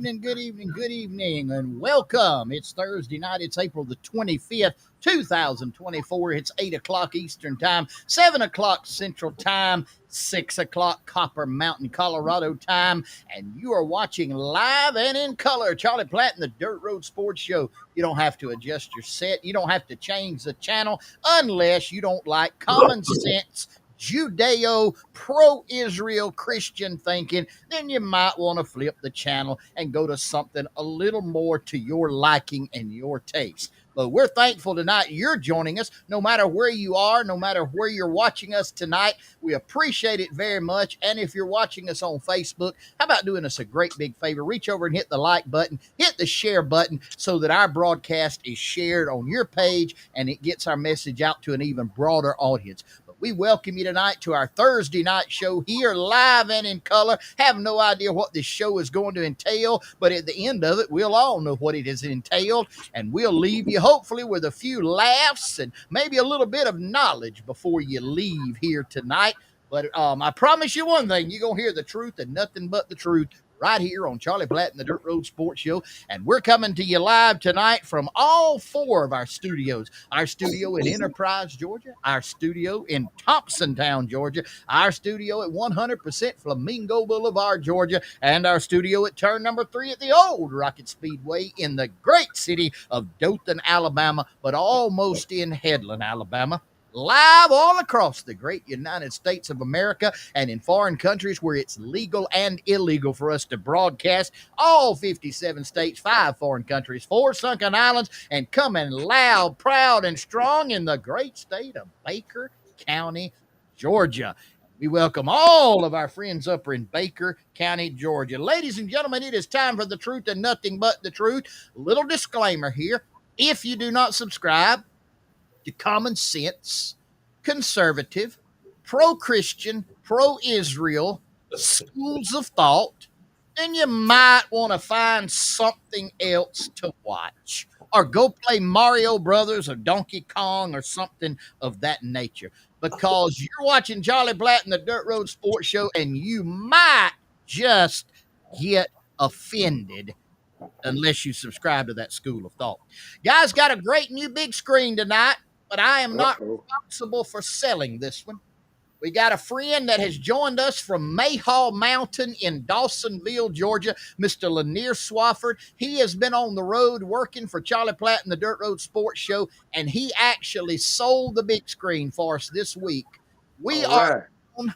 good evening, and welcome. It's Thursday night. It's April the 25th, 2024. It's 8 o'clock Eastern Time, 7 o'clock Central Time, 6 o'clock Copper Mountain, Colorado time, and you are watching live and in color Charlie Platt and the Dirt Road Sports Show. You don't have to adjust your set. You don't have to change the channel unless you don't like common sense Judeo, pro-Israel Christian thinking. Then you might want to flip the channel and go to something a little more to your liking and your taste. But we're thankful tonight you're joining us, no matter where you are, no matter where you're watching us tonight. We appreciate it very much. And if you're watching us on Facebook, how about doing us a great big favor? Reach over and hit the like button, hit the share button so that our broadcast is shared on your page and it gets our message out to an even broader audience. We welcome you tonight to our Thursday night show here, live and in color. Have no idea what this show is going to entail, but at the end of it, we'll all know what it has entailed, and we'll leave you hopefully with a few laughs and maybe a little bit of knowledge before you leave here tonight. But I promise you one thing, you're going to hear the truth and nothing but the truth right here on Charlie Platt and the Dirt Road Sports Show. And we're coming to you live tonight from all four of our studios. Our studio in Enterprise, Georgia. Our studio in Thompsontown, Georgia. Our studio at 100% Flamingo Boulevard, Georgia. And our studio at turn number 3 at the old Rocket Speedway in the great city of Dothan, Alabama, but almost in Headland, Alabama. Live all across the great United States of America and in foreign countries where it's legal and illegal for us to broadcast. All 57 states, 5 foreign countries, 4 sunken islands, and coming loud, proud, and strong in the great state of Baker County, Georgia. We welcome all of our friends up in Baker County, Georgia. Ladies and gentlemen, it is time for the truth and nothing but the truth. Little disclaimer here. If you do not subscribe to common sense, conservative, pro-Christian, pro-Israel schools of thought, then you might want to find something else to watch or go play Mario Brothers or Donkey Kong or something of that nature, because you're watching Charlie Platt and the Dirt Road Sports Show and you might just get offended unless you subscribe to that school of thought. Guys, got a great new big screen tonight, but I am not responsible for selling this one. We got a friend that has joined us from Mayhaw Mountain in Dawsonville, Georgia, Mr. Lanier Swafford. He has been on the road working for Charlie Platt and the Dirt Road Sports Show, and he actually sold the big screen for us this week. We are on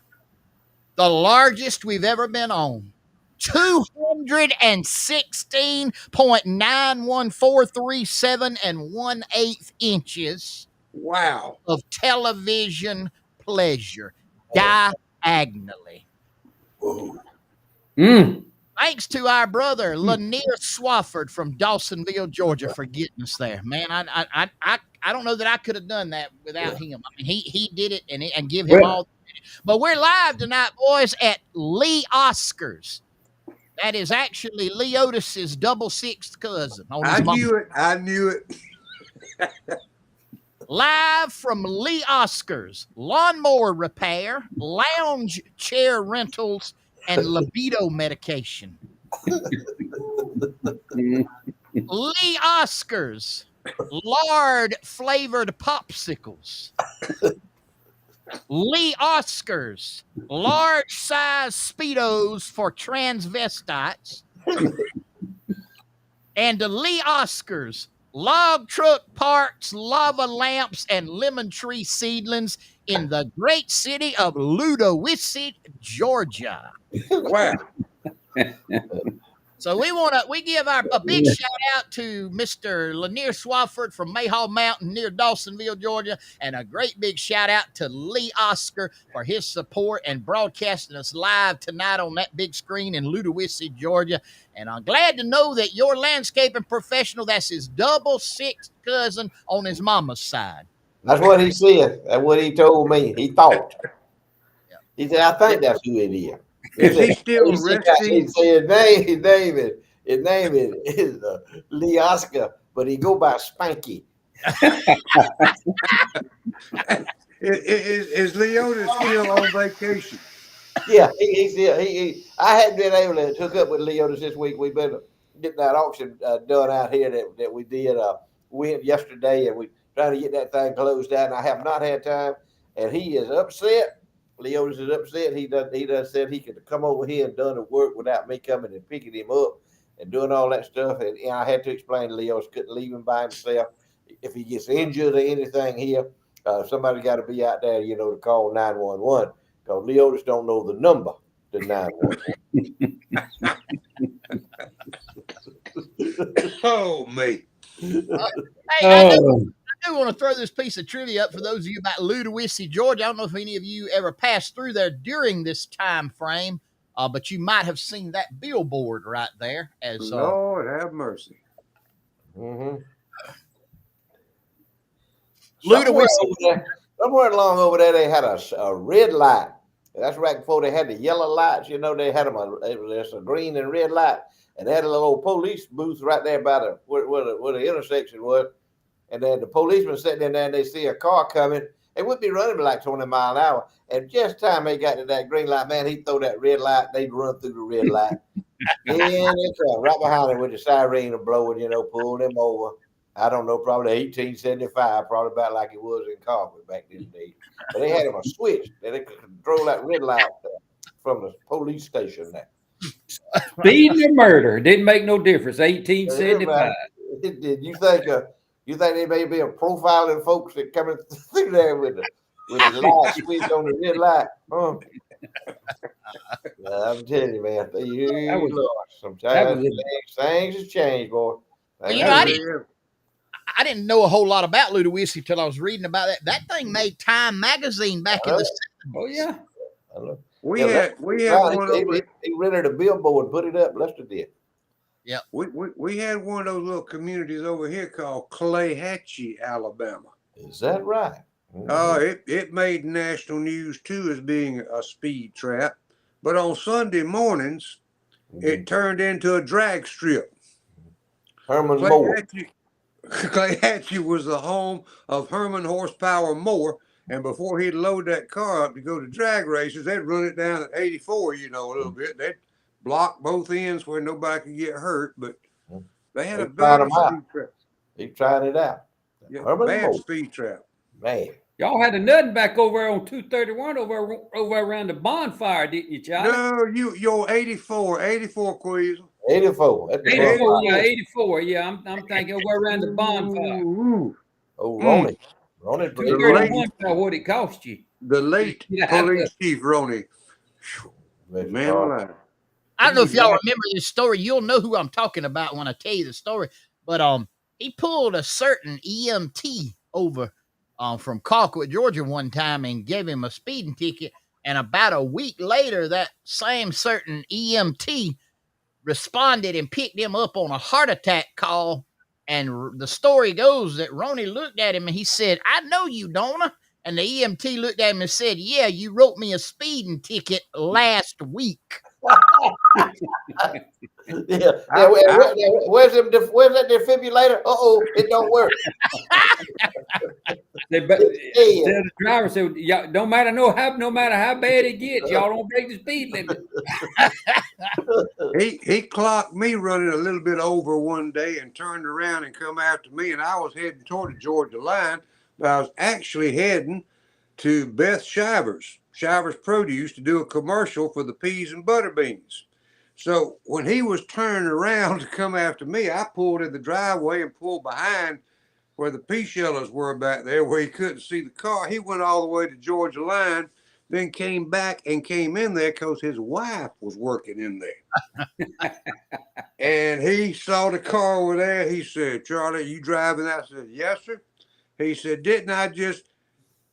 the largest we've ever been on. 216.91437 and 1/8 inches. Wow. Of television pleasure diagonally. Thanks to our brother Lanier Swafford from Dawsonville, Georgia, for getting us there. Man, I don't know that I could have done that without him. I mean, he did it, and give him all. But we're live tonight, boys, at Lee Oscars. That is actually Lee Otis's double sixth cousin. I knew it. Live from Lee Oscars, lawnmower repair, lounge chair rentals, and libido medication. Lee Oscars, lard-flavored popsicles. Lee Oscars, large-size Speedos for transvestites. And the Lee Oscars, log truck parts, lava lamps, and lemon tree seedlings in the great city of Ludowici, Georgia. Wow. So we give a big shout out to Mr. Lanier Swafford from Mayhaw Mountain near Dawsonville, Georgia, and a great big shout out to Lee Oscar for his support and broadcasting us live tonight on that big screen in Ludowici, Georgia. And I'm glad to know that your landscaping professional, that's his double sixth cousin on his mama's side. That's what he said. That's what he told me. He thought. He said, I think that's who it is. Is he still resting? He said, David, his name is Lee Oscar, but he go by Spanky. Is Leota still on vacation? Yeah, I hadn't been able to hook up with Leota this week. We've been getting that auction done out here that we did. We went yesterday, and we trying to get that thing closed out. And I have not had time, and he is upset. Leotis is upset. He done said he could come over here and done the work without me coming and picking him up and doing all that stuff. And I had to explain to Leotis couldn't leave him by himself. If he gets injured or anything here, somebody got to be out there, to call 911, because Leotis don't know the number to 911. Oh, me. Hey, I do want to throw this piece of trivia up for those of you about Ludowici, Georgia. I don't know if any of you ever passed through there during this time frame, but you might have seen that billboard right there. As Lord have mercy. Mm-hmm. Ludowici. Somewhere along over there, they had a red light. That's right before they had the yellow lights. They had them. There's a green and red light, and they had a little police booth right there by where the intersection was. And then the policeman sitting in there, and they see a car coming. It would be running like 20 miles an hour. And just time they got to that green light, man, he'd throw that red light. They'd run through the red light. And it's right behind him with the siren blowing, pull them over. I don't know, probably 1875, probably about like it was in Carver back this day. But they had him a switch that they could control that red light from the police station there. Speeding or murder didn't make no difference. 1875. Did you think there may be a profiling folks that coming through there with the light switch on the red light? Huh? I'm telling you, man. Sometimes things have changed, boy. Well, I didn't know a whole lot about Ludowici until I was reading about that. That thing made Time magazine back in the 70s. Oh yeah. We had one over. He rented a billboard and put it up. Lester did. Yeah. We had one of those little communities over here called Clayhatchee, Alabama. Is that right? Oh, it made national news too as being a speed trap. But on Sunday mornings, it turned into a drag strip. Herman Moore. Clayhatchee was the home of Herman Horsepower Moore, and before he'd load that car up to go to drag races, they'd run it down at 84, a little bit. They'd block both ends where nobody could get hurt, but they had a bad speed trap. They tried it out. Yeah, bad speed trap. Man. Y'all had a nothing back over there on 231 over around the bonfire, didn't you, Charlie? No, you're 84 Queasel. 84. 84, yeah, 84. Yeah, I'm thinking over around the bonfire. Oh, Ronnie. Ronnie, 231, what it cost you? The late police chief, Ronnie. Man alive. I don't know if y'all remember this story. You'll know who I'm talking about when I tell you the story. But he pulled a certain EMT over from Colquitt, Georgia one time and gave him a speeding ticket. And about a week later, that same certain EMT responded and picked him up on a heart attack call. And the story goes that Ronnie looked at him and he said, "I know you, don't I?" And the EMT looked at him and said, "Yeah, you wrote me a speeding ticket last week." Where's that defibrillator? It don't work. The driver said, no matter how bad it gets, y'all don't break the speed limit. He clocked me running a little bit over one day and turned around and come after me, and I was heading toward the Georgia line, but I was actually heading to Beth Shivers Produce to do a commercial for the peas and butter beans. So when he was turning around to come after me, I pulled in the driveway and pulled behind where the pea shellers were back there where he couldn't see the car. He went all the way to Georgia line, then came back and came in there because his wife was working in there. And he saw the car over there. He said, "Charlie, you driving that?" I said, "Yes, sir." He said, "Didn't I just..."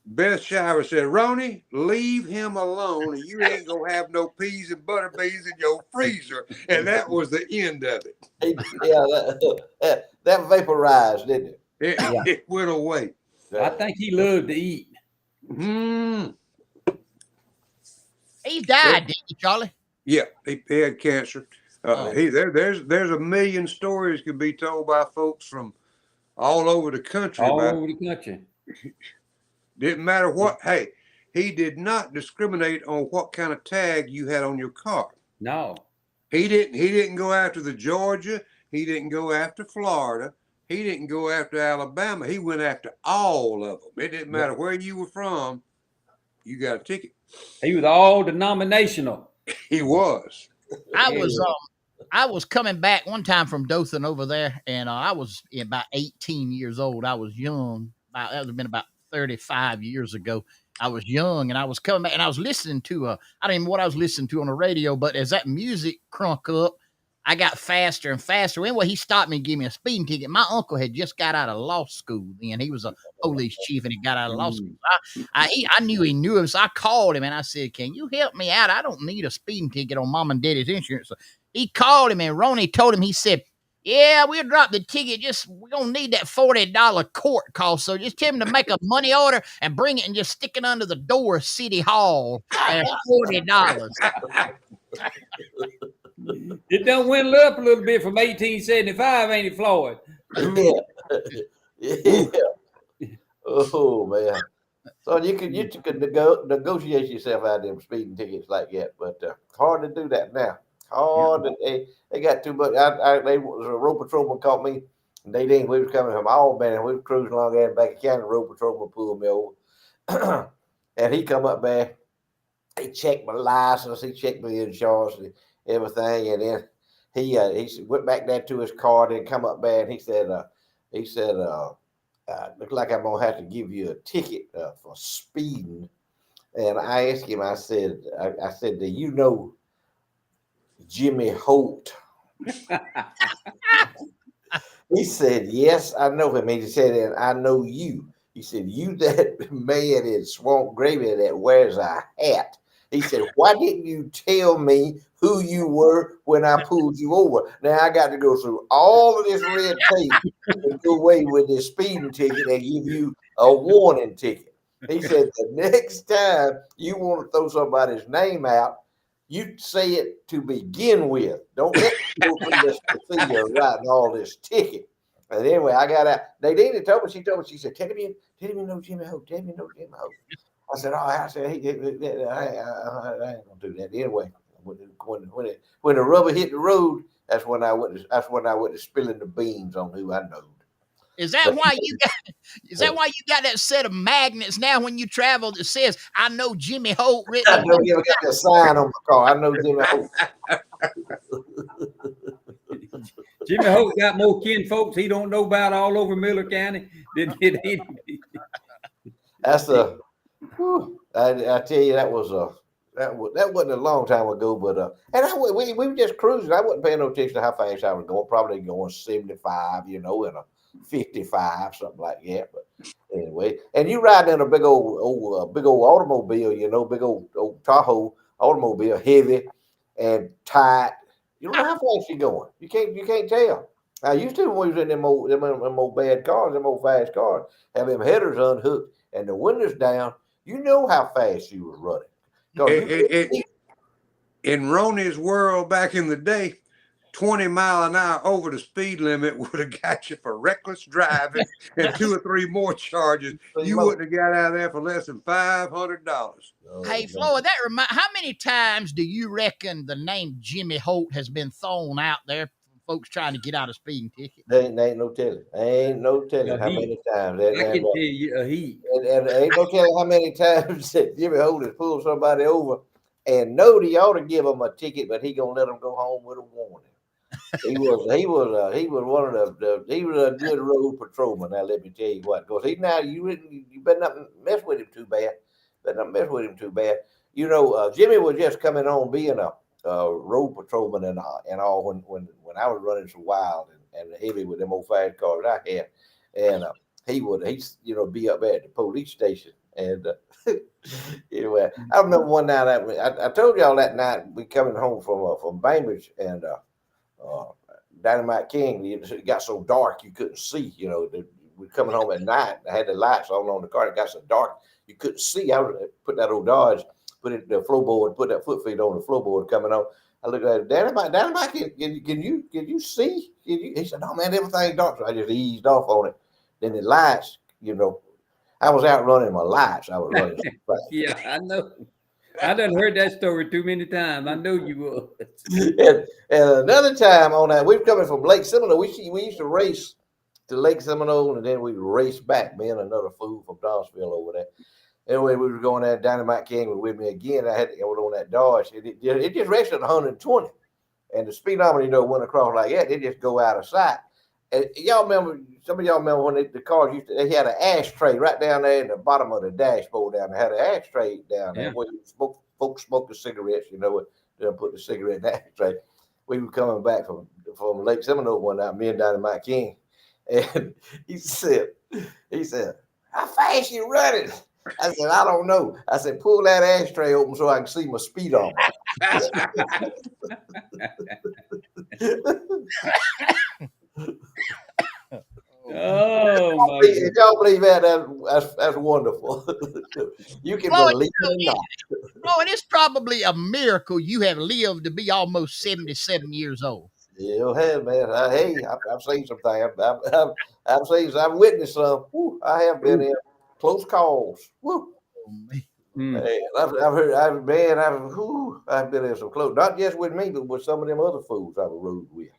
Beth Shiver said, "Ronnie, leave him alone, and you ain't gonna have no peas and butter beans in your freezer." And that was the end of it. Yeah, that vaporized, didn't it? It went away. I think he loved to eat. He died, didn't he, Charlie? Yeah, he had cancer. There's a million stories could be told by folks from all over the country. Over the country. Didn't matter what. Hey, he did not discriminate on what kind of tag you had on your car. No. He didn't go after the Georgia. He didn't go after Florida. He didn't go after Alabama. He went after all of them. It didn't matter where you were from. You got a ticket. He was all denominational. He was. I was coming back one time from Dothan over there, and I was about 18 years old. I was young. That would have been about 35 years ago. I was young, and I was coming back, and I was listening to I don't even know what I was listening to on the radio, but as that music crunk up, I got faster and faster. Anyway, he stopped me and gave me a speeding ticket. My uncle had just got out of law school then. He was a police chief, and he got out of law school. I knew he knew him, so I called him, and I said, "Can you help me out? I don't need a speeding ticket on Mom and Daddy's insurance." So he called him, and Ronnie told him, he said, "Yeah, we'll drop the ticket. Just we don't need that $40 court cost. So just tell him to make a money order and bring it and just stick it under the door of City Hall at $40." It done went up a little bit from 1875, ain't it, Floyd? Yeah. Oh man. So you could negotiate yourself out of them speeding tickets like that, but hard to do that now. They got too much. They was a road patrolman caught me. And we was coming from Albany. We was cruising along there in Baker County. Road patrolman pulled me over, and he come up there. He checked my license. He checked my insurance and everything, and then he went back there to his car. Then come up there, and he said, "Looks like I'm gonna have to give you a ticket for speeding." And I asked him. I said, "Do you know Jimmy Holt?" He said, "Yes, I know him." He said, "And I know you." He said, "You that man in swamp gravy that wears a hat." He said, "Why didn't you tell me who you were when I pulled you over? Now I got to go through all of this red tape and go away with this speeding ticket and give you a warning ticket." He said, "The next time you want to throw somebody's name out, you say it to begin with. Don't let me go through this procedure writing all this ticket." And anyway, I got out. Nadine told me, she said, "Tell me you know Jimmy Holt. Tell me you know Jimmy Holt." I said, "Oh," I said, I ain't gonna do that anyway. When the rubber hit the road, that's when I went to spilling the beans on who I know. Is that why you got that set of magnets now when you travel that says "I know Jimmy Holt" written? I know you got a sign on my car. I know Jimmy Holt. Jimmy Holt got more kin folks he don't know about all over Miller County than he. That's a. I tell you, that wasn't a long time ago, but we were just cruising. I wasn't paying no attention to how fast I was going. Probably going 75, and a 55, something like that. But anyway, and you ride in a big old automobile, big old Tahoe automobile, heavy and tight. You don't know how fast you're going. You can't tell. I used to when we was in them old bad cars, them old fast cars, have them headers unhooked and the windows down. You know how fast you was running. In Ronnie's world back in the day, 20 miles an hour over the speed limit would have got you for reckless driving and 2 or 3 more charges. You wouldn't have got out of there for less than $500. Hey, Floyd, how many times do you reckon the name Jimmy Holt has been thrown out there for folks trying to get out a speeding ticket? There ain't no telling. Ain't no telling how many times. I can tell you a heat. And ain't no telling how many times that Jimmy Holt has pulled somebody over and know he ought to give them a ticket, but he gonna let them go home with a warning. He was a good road patrolman. Now let me tell you what, because you better not mess with him too bad. Jimmy was just coming on being a road patrolman and all when I was running so wild and heavy with them old fast cars I had, and he be up there at the police station. And anyway, I remember one night I told y'all that night we coming home from Bainbridge and Dynamite King. It got so dark you couldn't see. We coming home at night. I had the lights on the car. It got so dark you couldn't see. I put that old Dodge, put it in the floorboard, put that foot feed on the floorboard coming on. I looked at it, Dynamite, can you see? He said, "No, man, everything's dark." So I just eased off on it. Then the lights, I was out running my lights. I was running. Yeah, I know. I done heard that story too many times. I know you would. And another time on that, we were coming from Lake Seminole. We used to race to Lake Seminole, and then we race back. Me and another fool from Dawsville over there. Anyway, we were going there. Dynamite King was with me again. I had to go on that Dodge. It just raced at 120, and the speedometer, went across like that. They just go out of sight. And y'all remember? Some of y'all remember when the cars they had an ashtray right down there in the bottom of the dashboard down there. Had an ashtray down there where folks smoked the cigarettes. They'll put the cigarette in the ashtray. We were coming back from Lake Seminole one night, me and Dynamite King, and he said, "How fast you running?" I said, "I don't know." I said, "Pull that ashtray open so I can see my speedometer." Oh my if y'all believe that's wonderful. You can Floyd, believe it or not. Floyd, it's probably a miracle you have lived to be almost 77 years old. Yeah, hey man. I've seen some things. I've seen. I've witnessed some. Woo, I have been in close calls. Woo. Hey, I've heard. I've been in some close. Not just with me, but with some of them other fools I've rode with.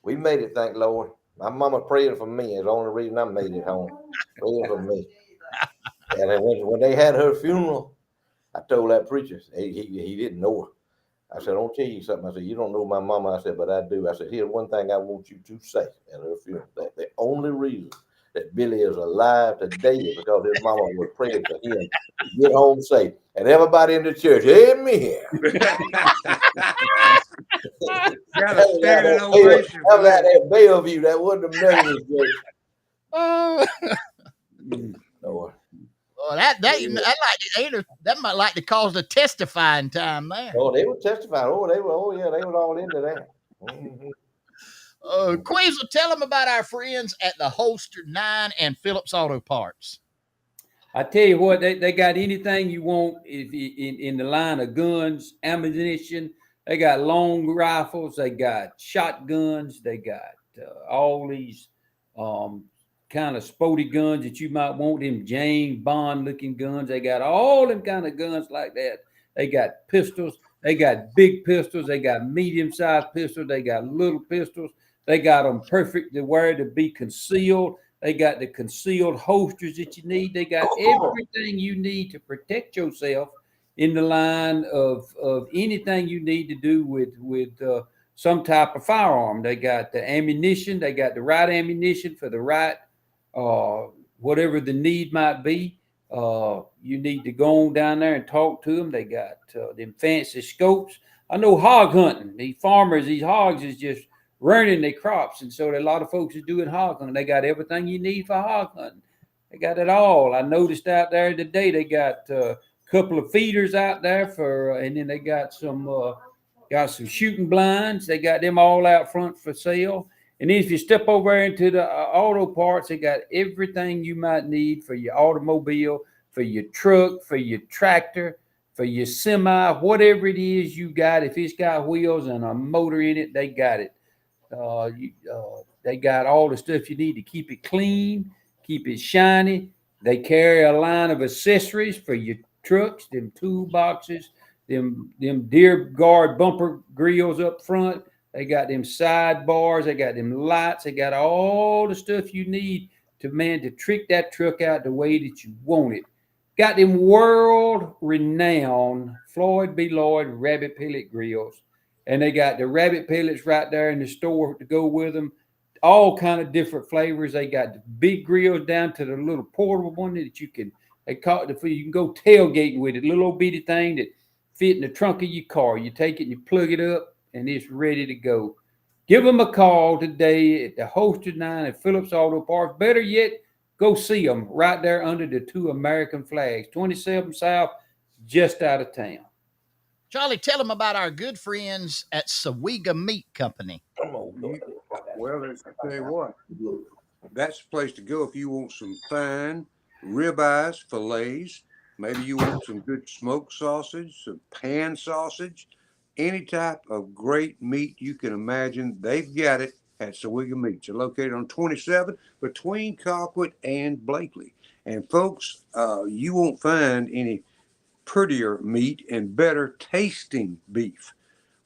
We made it, thank Lord. My mama praying for me is the only reason I made it home. Praying for me. And then when they had her funeral, I told that preacher, he didn't know her. I said, "I'll tell you something." I said, "You don't know my mama." I said, "But I do." I said, "Here's one thing I want you to say at her funeral. That the only reason that Billy is alive today is because his mama was praying for him to get home safe." And everybody in the church, amen. Got a standing ovation for that. That Bellevue, that wasn't a Methodist church. Oh, Lord. well, that might like to cause the testifying time there. Oh, they were testifying. They were all into that. Mm-hmm. Queasel, tell them about our friends at the Holster 9 and Phillips Auto Parts. I tell you what, they got anything you want in the line of guns, ammunition. They got long rifles. They got shotguns. They got all these kind of sporty guns that you might want, them James Bond looking guns. They got all them kind of guns like that. They got pistols. They got big pistols. They got medium-sized pistols. They got little pistols. They got them perfect to where to be concealed. They got the concealed holsters that you need. They got everything you need to protect yourself in the line of anything you need to do with some type of firearm. They got the ammunition. They got the right ammunition for the right whatever the need might be. You need to go on down there and talk to them. They got them fancy scopes. I know hog hunting. These farmers, these hogs is just ruining their crops, and so a lot of folks are doing hog hunting. They got everything you need for hog hunting. They got it all. I noticed out there today they got a couple of feeders out there and then they got some shooting blinds. They got them all out front for sale. And then if you step over into the auto parts, they got everything you might need for your automobile, for your truck, for your tractor, for your semi, whatever it is you got. If it's got wheels and a motor in it, they got it. They got all the stuff you need to keep it clean, keep it shiny. They carry a line of accessories for your trucks, them toolboxes, them deer guard bumper grills up front. They got them sidebars. They got them lights. They got all the stuff you need to trick that truck out the way that you want it. Got them world-renowned Floyd B. Lloyd rabbit pellet grills. And they got the rabbit pellets right there in the store to go with them. All kind of different flavors. They got the big grills down to the little portable one that you can go tailgating with it. Little old bitty thing that fit in the trunk of your car. You take it and you plug it up and it's ready to go. Give them a call today at the Holster 9 at Phillips Auto Parts. Better yet, go see them right there under the two American flags. 27 South, just out of town. Charlie, tell them about our good friends at Sawega Meat Company. Well, I tell you what, that's the place to go if you want some fine ribeyes, fillets. Maybe you want some good smoked sausage, some pan sausage, any type of great meat you can imagine. They've got it at Sawega Meats. They're located on 27 between Colquitt and Blakely. And folks, you won't find any prettier meat and better tasting beef.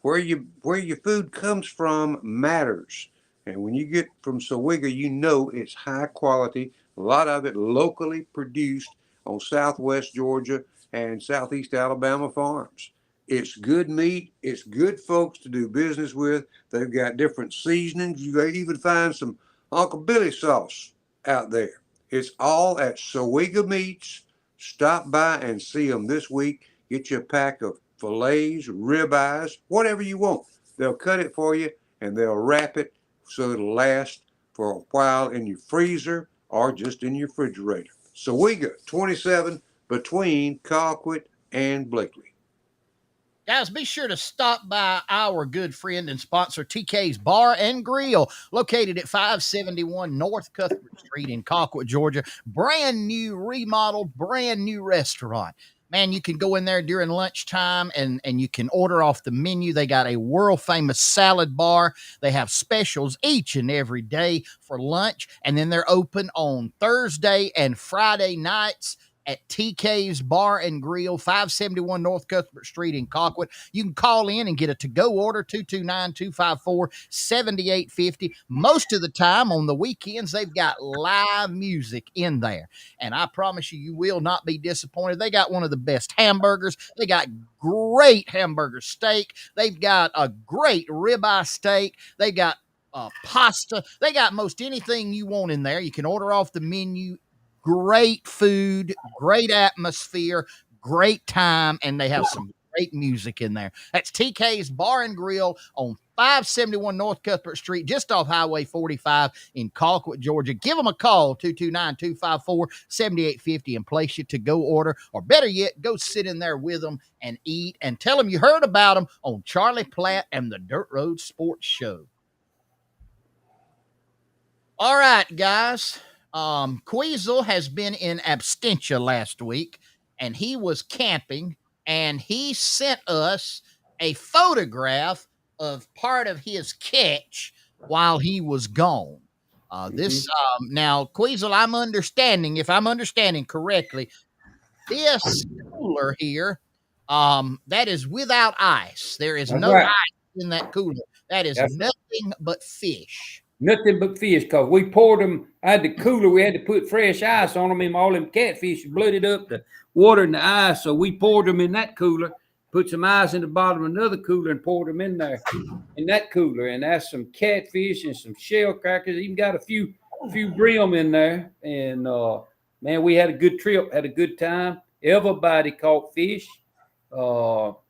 Where your food comes from matters. And when you get from Sowega, you know it's high quality, a lot of it locally produced on southwest Georgia and southeast Alabama farms. It's good meat. It's good folks to do business with. They've got different seasonings. You may even find some Uncle Billy sauce out there. It's all at Sowega Meats. Stop by and see them this week. Get you a pack of fillets, ribeyes, whatever you want. They'll cut it for you and they'll wrap it so it'll last for a while in your freezer or just in your refrigerator. Sowega 27 between Colquitt and Blakely. Guys, be sure to stop by our good friend and sponsor, TK's Bar and Grill, located at 571 North Cuthbert Street in Colquitt, Georgia. Brand new, remodeled, brand new restaurant. Man, you can go in there during lunchtime and you can order off the menu. They got a world famous salad bar. They have specials each and every day for lunch. And then they're open on Thursday and Friday nights at TK's Bar and Grill, 571 North Cuthbert Street in Colquitt. You can call in and get a to-go order, 229-254-7850. Most of the time on the weekends, they've got live music in there. And I promise you, you will not be disappointed. They got one of the best hamburgers. They got great hamburger steak. They've got a great ribeye steak. They got pasta. They got most anything you want in there. You can order off the menu. Great food, great atmosphere, great time, and they have some great music in there. That's TK's Bar and Grill on 571 North Cuthbert Street, just off Highway 45 in Colquitt, Georgia. Give them a call, 229-254-7850, and place your to-go order, or better yet, go sit in there with them and eat, and tell them you heard about them on Charlie Platt and the Dirt Road Sports Show. All right, guys. Queasel has been in absentia last week, and he was camping, and he sent us a photograph of part of his catch while he was gone. Now, Queasel, I'm understanding, if I'm understanding correctly, this cooler here, that is without ice. There is That's no right. ice in that cooler. That is That's nothing but fish. Nothing but fish, because we poured them out the cooler. We had to put fresh ice on them, and all them catfish blooded up the water and the ice. So we poured them in that cooler, put some ice in the bottom of another cooler, and poured them in there in that cooler. And that's some catfish and some shell crackers. Even got a few brim in there. And man, we had a good trip, had a good time. Everybody caught fish. About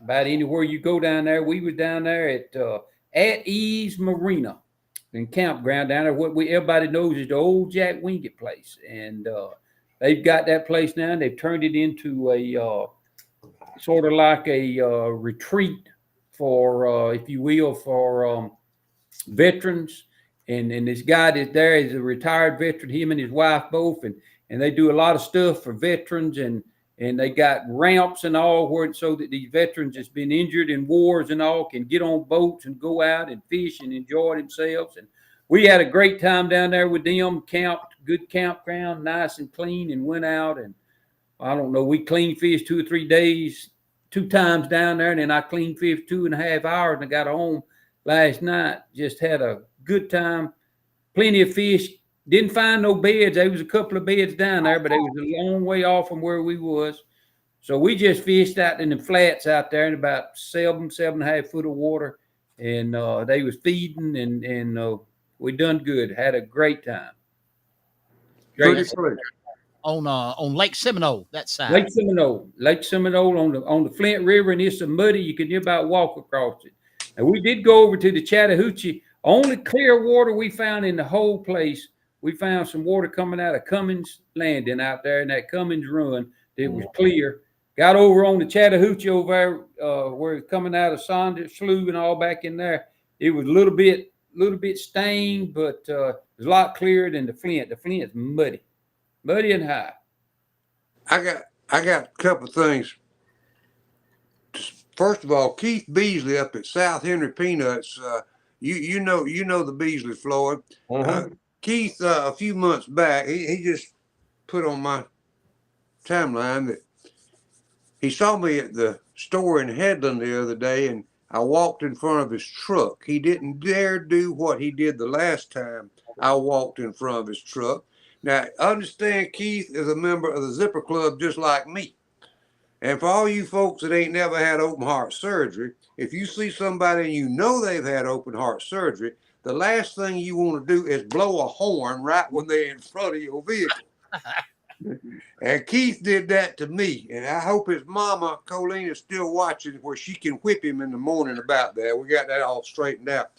anywhere you go down there. We was down there at Ease Marina and campground down there. What everybody knows is the old Jack Wingate place, and they've got that place now. And they've turned it into a sort of like a retreat for, if you will, for veterans. And this guy that's there is a retired veteran. Him and his wife both, and they do a lot of stuff for veterans, and they got ramps and all where so that these veterans that's been injured in wars and all can get on boats and go out and fish and enjoy themselves. And we had a great time down there with them, camped, good campground, nice and clean, and went out. And I don't know, we cleaned fish 2 or 3 days, 2 times down there. And then I cleaned fish 2.5 hours and I got home last night. Just had a good time, plenty of fish. Didn't find no beds. There was a couple of beds down there, but it was a long way off from where we was. So we just fished out in the flats out there in about 7.5 foot of water. And they was feeding, and we done good. Had a great time. Pretty pleasure. On Lake Seminole, that side. Lake Seminole on the Flint River, and it's so muddy you can just about walk across it. And we did go over to the Chattahoochee. Only clear water we found in the whole place. We found some water coming out of Cummins Landing out there in that Cummins Run. It was clear. Got over on the Chattahoochee over there where it's coming out of Saunders Slough and all back in there. It was a little bit stained, but it was a lot clearer than the Flint. The Flint's muddy and high. I got a couple of things. First of all, Keith Beasley up at South Henry Peanuts. You know the Beasley, Floyd. Keith, a few months back, he just put on my timeline that he saw me at the store in Headland the other day, and I walked in front of his truck. He didn't dare do what he did the last time I walked in front of his truck. Now, understand Keith is a member of the Zipper Club just like me. And for all you folks that ain't never had open heart surgery, if you see somebody and you know they've had open heart surgery, the last thing you want to do is blow a horn right when they're in front of your vehicle. And Keith did that to me. And I hope his mama, Colleen, is still watching where she can whip him in the morning about that. We got that all straightened out.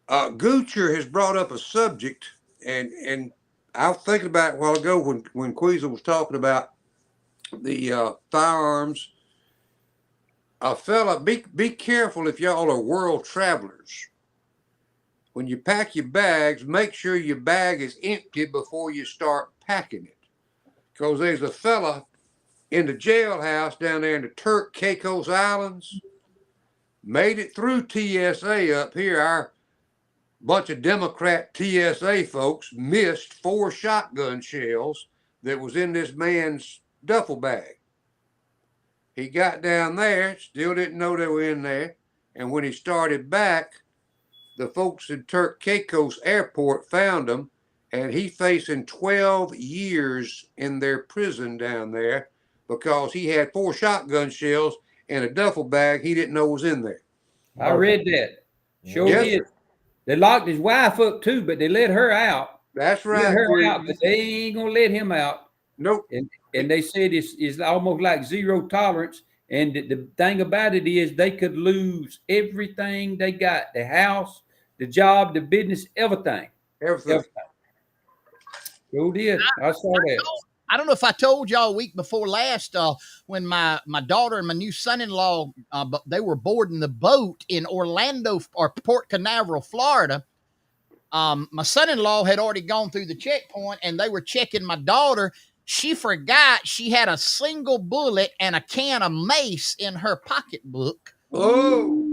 Goocher has brought up a subject, and I was thinking about it a while ago when Queasel was talking about the firearms. A fella, be careful if y'all are world travelers. When you pack your bags, make sure your bag is empty before you start packing it. Because there's a fella in the jailhouse down there in the Turk Caicos Islands, made it through TSA up here. Our bunch of Democrat TSA folks missed 4 shotgun shells that was in this man's duffel bag. He got down there, still didn't know they were in there. And when he started back, the folks in Turk Caicos Airport found him, and he's facing 12 years in their prison down there because he had 4 shotgun shells in a duffel bag he didn't know was in there. I read that. Sure Yes, did. sir. They locked his wife up too, but they let her out. That's Let right. her out, but they ain't gonna let him out. Nope. And they said it's almost like zero tolerance. And the thing about it is they could lose everything they got, the house, the job, the business, everything. Everything. Sure did. I saw that. I don't know if I told y'all a week before last, when my daughter and my new son-in-law, they were boarding the boat in Orlando or Port Canaveral, Florida. My son-in-law had already gone through the checkpoint, and they were checking my daughter. She forgot she had a single bullet and a can of mace in her pocketbook. Oh.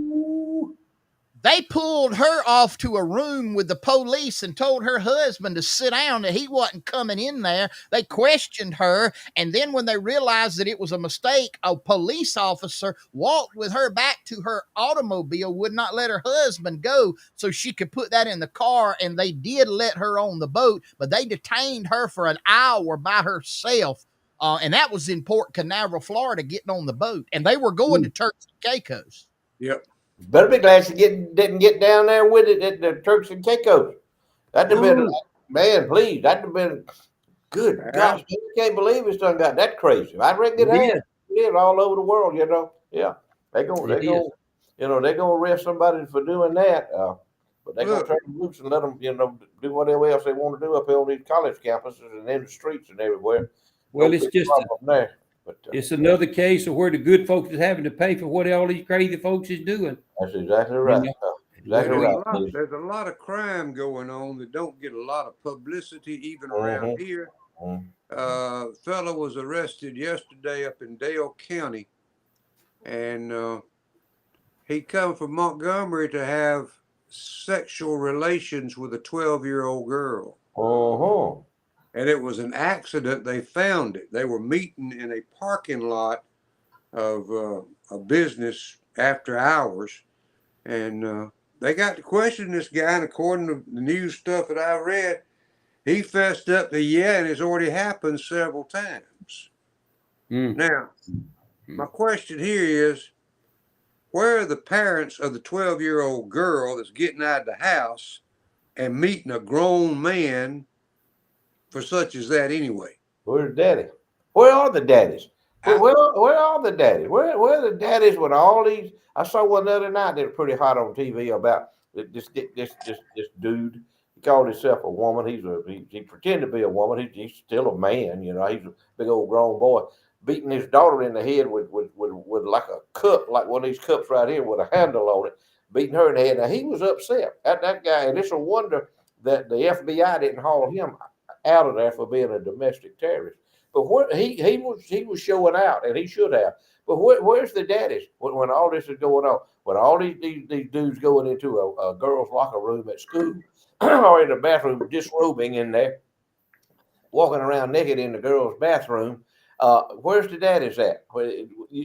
They pulled her off to a room with the police and told her husband to sit down, that he wasn't coming in there. They questioned her. And then when they realized that it was a mistake, a police officer walked with her back to her automobile, would not let her husband go so she could put that in the car. And they did let her on the boat, but they detained her for an hour by herself. And that was in Port Canaveral, Florida, getting on the boat. And they were going to Turks and Caicos. Yep. Better be glad she didn't get down there with it at the Turks and Caicos. That'd have been, man, please. That'd have been good. Gosh, I can't believe it's done got that crazy. I reckon it has all over the world, you know. Yeah. They're gonna arrest somebody for doing that. But they're gonna turn them loose and let them, do whatever else they want to do up here on these college campuses and in the streets and everywhere. Well, it's just it's another case of where the good folks is having to pay for what all these crazy folks is doing. That's exactly right. Exactly right. There's a lot of crime going on that don't get a lot of publicity even around here. Fella was arrested yesterday up in Dale County, and he come from Montgomery to have sexual relations with a 12-year-old girl. And it was an accident. They found it. They were meeting in a parking lot of a business after hours, and they got to question this guy. And according to the news stuff that I read, he fessed up to and it's already happened several times. Now, my question here is, where are the parents of the 12-year-old girl that's getting out of the house and meeting a grown man for such as that anyway? Where's daddy? Where are the daddies? Where are the daddies? Where are the daddies with all these? I saw one the other night that was pretty hot on TV about this dude. He called himself a woman. He pretended to be a woman. He's still a man, He's a big old grown boy, beating his daughter in the head with like a cup, like one of these cups right here with a handle on it, beating her in the head. Now he was upset at that guy, and it's a wonder that the FBI didn't haul him out of there for being a domestic terrorist. But he was showing out, and he should have. But where's the daddies when all this is going on? When all these dudes going into a girl's locker room at school or in the bathroom, disrobing in there, walking around naked in the girl's bathroom, Where's the daddies at?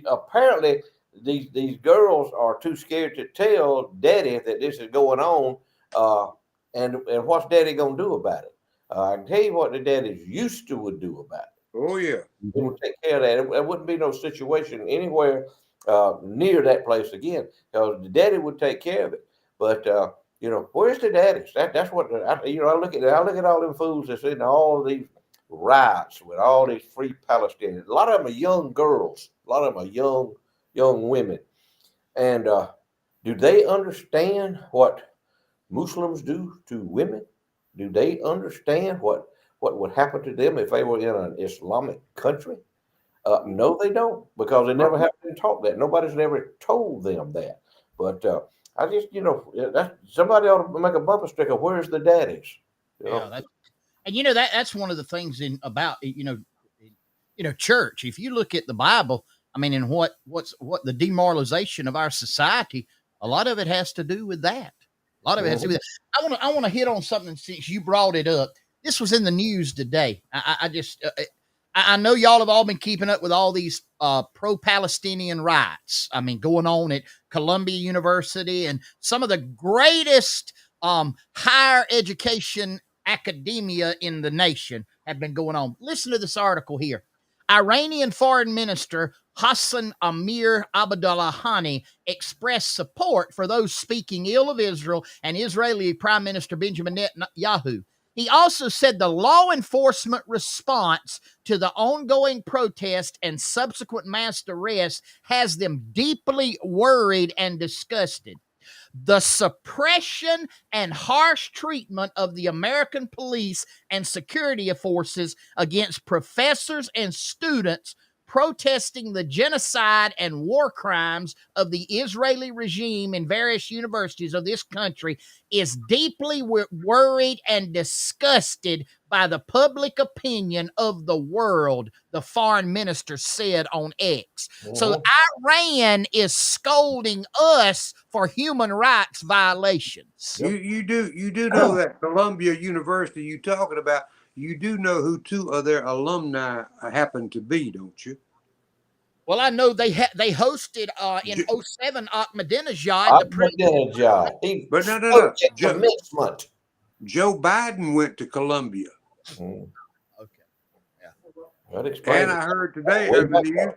Apparently, these girls are too scared to tell daddy that this is going on. And what's daddy gonna do about it? I can tell you what the daddies used to would do about it. Oh yeah. They would take care of that. There wouldn't be no situation anywhere near that place again, because the daddy would take care of it. But where's the daddies? That's what I look at. I look at all them fools that's in all these riots with all these free Palestinians. A lot of them are young girls. A lot of them are young women. And do they understand what Muslims do to women? Do they understand what would happen to them if they were in an Islamic country? No, they don't, because they never have been taught that. Nobody's ever told them that. But I just, somebody ought to make a bumper sticker. Where's the daddies? Yeah, that's one of the things about church. If you look at the Bible, I mean, and what the demoralization of our society, a lot of it has to do with that. A lot of it has to do with that. I want to hit on something since you brought it up. This was in the news today. I know y'all have all been keeping up with all these pro-Palestinian riots. I mean, going on at Columbia University and some of the greatest higher education academia in the nation have been going on. Listen to this article here. Iranian Foreign Minister Hassan Amir Abdullahian expressed support for those speaking ill of Israel and Israeli Prime Minister Benjamin Netanyahu. He also said the law enforcement response to the ongoing protest and subsequent mass arrests has them deeply worried and disgusted. The suppression and harsh treatment of the American police and security forces against professors and students protesting the genocide and war crimes of the Israeli regime in various universities of this country is deeply worried and disgusted by the public opinion of the world, the foreign minister said on X. So Iran is scolding us for human rights violations. You do know that Columbia University you talking about, you do know who two of their alumni happen to be, don't you? Well, I know they hosted in 07 Ahmadinejad, the president. But no. Commencement. Joe Biden went to Columbia. Okay. Yeah. And I heard today on the news,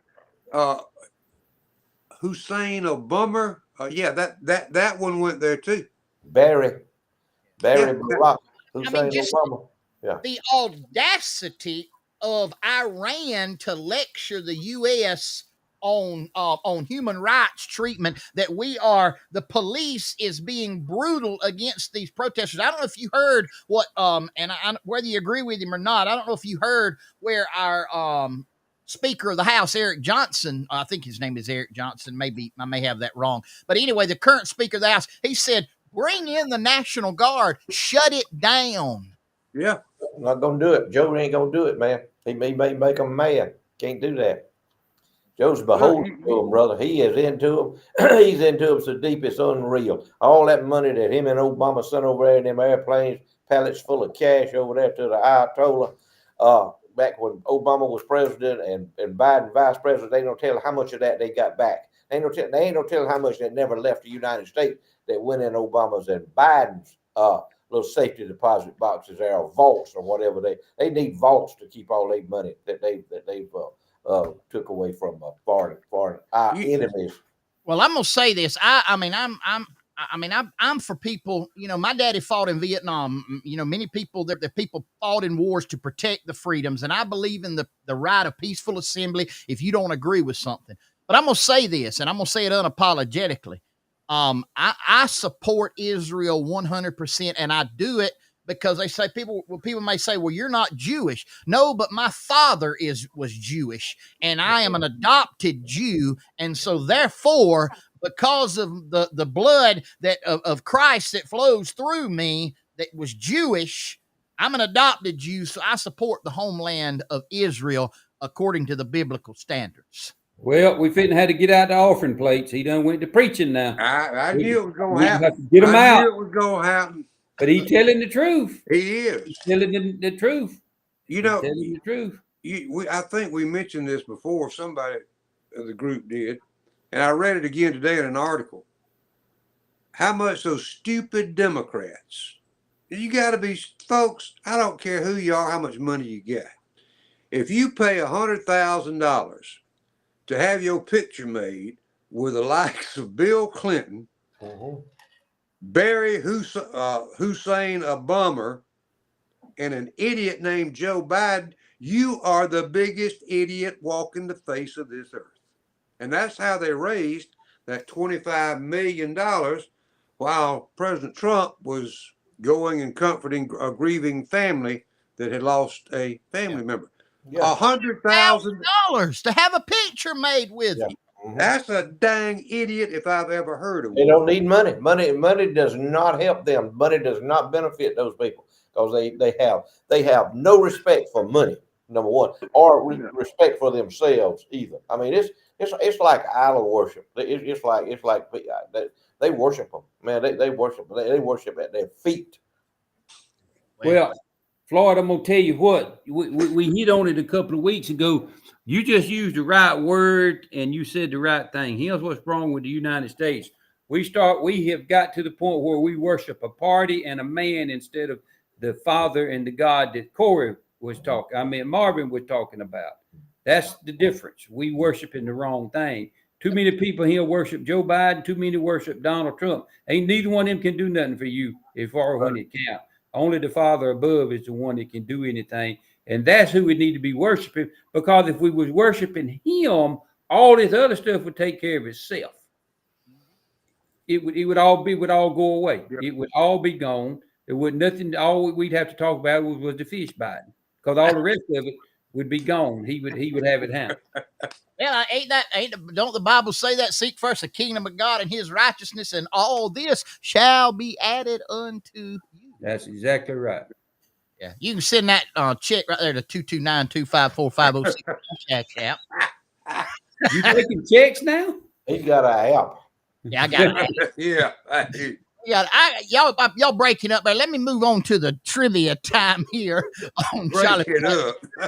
Hussein Obama. That one went there too. Barry Yeah. Barack Hussein I mean, just Obama. Yeah. the audacity of Iran to lecture the U.S. on human rights treatment, that the police is being brutal against these protesters. I don't know if you heard what whether you agree with him or not, I don't know if you heard where our Speaker of the House, Eric Johnson, I think his name is Eric Johnson, maybe I may have that wrong, but anyway, the current Speaker of the House, he said, bring in the National Guard, shut it down. Yeah. Not gonna do it. Joe ain't gonna do it, man. He may make them mad. Can't do that. Joe's beholden to him, brother. He is into him. He's into him so deep it's unreal. All that money that him and Obama sent over there in them airplanes, pallets full of cash over there to the Ayatollah. Back when Obama was president and Biden vice president, they ain't no telling how much of that they got back. They ain't no telling how much that never left the United States that went in Obama's and Biden's little safety deposit boxes there, or vaults or whatever. They need vaults to keep all their money that they've took away from foreign enemies. Well, I'm gonna say this. I'm for people. You know, my daddy fought in Vietnam. You know, many people the people fought in wars to protect the freedoms, and I believe in the right of peaceful assembly if you don't agree with something. But I'm gonna say this, and I'm gonna say it unapologetically. I support Israel 100%, and I do it because they say people may say, well, you're not Jewish. No, but my father was Jewish, and I am an adopted Jew. And so therefore, because of the blood of Christ that flows through me that was Jewish, I'm an adopted Jew. So I support the homeland of Israel according to the biblical standards. Well, we finna had to get out the offering plates. He done went to preaching now. I knew it was going to happen. Have to get him out. I knew it was going to happen. But he's telling the truth. He is. He's telling the truth. You know, telling the truth. I think we mentioned this before. Somebody of the group did, and I read it again today in an article. How much those stupid Democrats. You got to be, folks. I don't care who you are, how much money you get. If you pay $100,000 to have your picture made with the likes of Bill Clinton, Barry Hussein Obama, and an idiot named Joe Biden, you are the biggest idiot walking the face of this earth. And that's how they raised that $25 million while President Trump was going and comforting a grieving family that had lost a family member. Yeah. $100,000 to have a picture made with Yeah. him. That's a dang idiot if I've ever heard of They one. don't need money. Money does not help them. Money does not benefit those people because they have no respect for money. Number one, or respect for themselves either. I mean, it's like idol worship. It's like they worship them. Man, they worship at their feet. Well, Floyd, I'm gonna tell you what we hit on it a couple of weeks ago. You just used the right word and you said the right thing. Here's what's wrong with the United States. We have got to the point where we worship a party and a man instead of the Father and the God that Corey was talking. I mean, Marvin was talking about. That's the difference. We worshiping the wrong thing. Too many people here worship Joe Biden. Too many worship Donald Trump. Ain't neither one of them can do nothing for you as far as when it counts. Only the Father above is the one that can do anything. And that's who we need to be worshiping, because if we was worshiping him, all this other stuff would take care of itself. It would all go away. Yep. It would all be gone. There would nothing. All we'd have to talk about was the fish biting, because all the rest of it would be gone. He would have it handled. Yeah, don't the Bible say that? Seek first the kingdom of God and his righteousness, and all this shall be added unto you. That's exactly right. Yeah, you can send that check right there to 229-254-506 cash app. You taking checks now? He's got an app. Yeah, I got it. Yeah, I do. Yeah, y'all breaking up there. Let me move on to the trivia time here on Charlie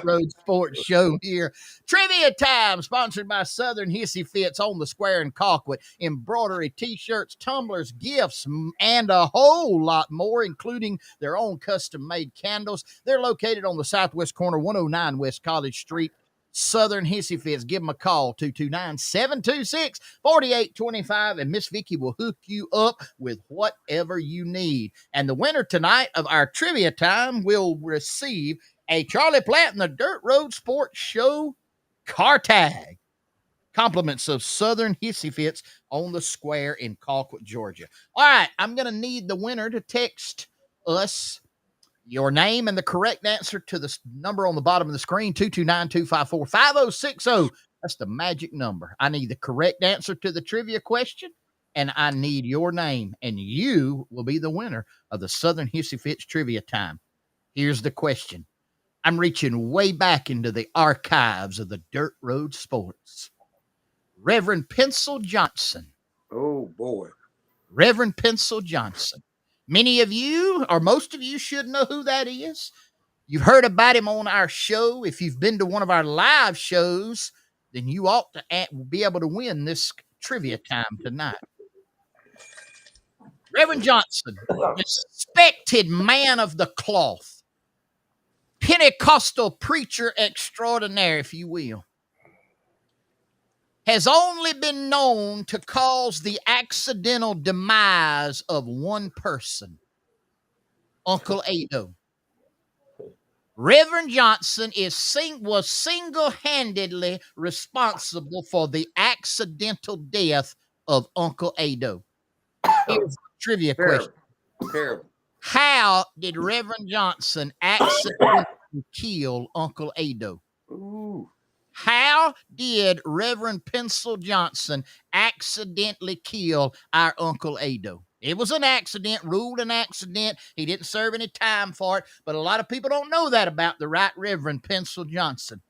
Road Sports Show here. Trivia time, sponsored by Southern Hissy Fits on the Square in Colquitt. Embroidery, t-shirts, tumblers, gifts, and a whole lot more, including their own custom-made candles. They're located on the southwest corner, 109 West College Street. Southern Hissy Fits. Give them a call, 229-726-4825, and Miss Vicky will hook you up with whatever you need. And the winner tonight of our trivia time will receive a Charlie Platt and the Dirt Road Sports Show car tag. Compliments of Southern Hissy Fits on the Square in Colquitt, Georgia. All right, I'm going to need the winner to text us your name and the correct answer to the number on the bottom of the screen, 229-254-5060. That's the magic number. I need the correct answer to the trivia question, and I need your name, and you will be the winner of the Southern Hissy Fits trivia time. Here's the question. I'm reaching way back into the archives of the Dirt Road Sports. Reverend Pencil Johnson. Oh, boy. Reverend Pencil Johnson. Many of you, or most of you, should know who that is. You've heard about him on our show. If you've been to one of our live shows, then you ought to be able to win this trivia time tonight. Reverend Johnson, respected man of the cloth, Pentecostal preacher extraordinaire, if you will, has only been known to cause the accidental demise of one person, Uncle Ado. Reverend Johnson was single-handedly responsible for the accidental death of Uncle Ado. Here's a trivia question. Terrible. How did Reverend Johnson accidentally kill Uncle Ado? Ooh. How did Reverend Pencil Johnson accidentally kill our Uncle Ado? It was an accident, ruled an accident. He didn't serve any time for it, but a lot of people don't know that about the Right Reverend Pencil Johnson.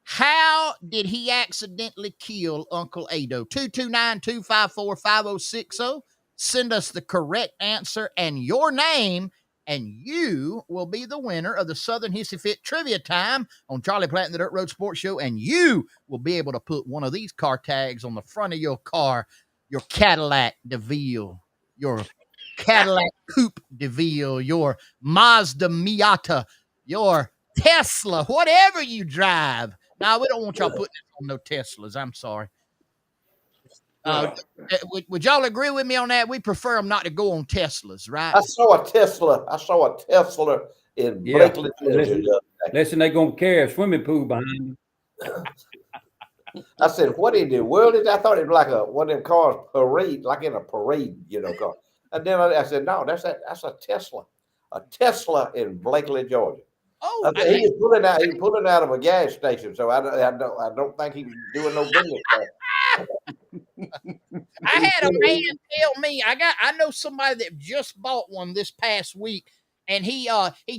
How did he accidentally kill Uncle Ado? 229-254-5060. Send us the correct answer and your name, and you will be the winner of the Southern Hissy Fit Trivia Time on Charlie Platt and the Dirt Road Sports Show, and you will be able to put one of these car tags on the front of your car, your Cadillac DeVille, your Cadillac Coupe DeVille, your Mazda Miata, your Tesla, whatever you drive. Now, we don't want y'all putting this on no Teslas. I'm sorry. Would y'all agree with me on that? We prefer them not to go on Teslas, right? I saw a Tesla in Blakely, Georgia. Listen, they're gonna carry a swimming pool behind them. I said, "What in the world is that?" I thought it was like one of them cars parade, like in a parade, car. And then I said, "No, that's a Tesla in Blakely, Georgia." Oh, he was pulling out of a gas station, so I don't think he was doing no business there. I had a man tell me I know somebody that just bought one this past week, and he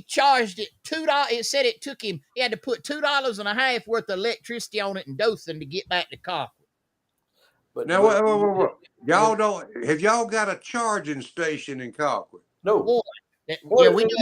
charged it $2. It said it took him, he had to put $2.50 worth of electricity on it in Dothan to get back to Cochran. But now, wait. Y'all don't have y'all got a charging station in Cochran? No. Boy, we do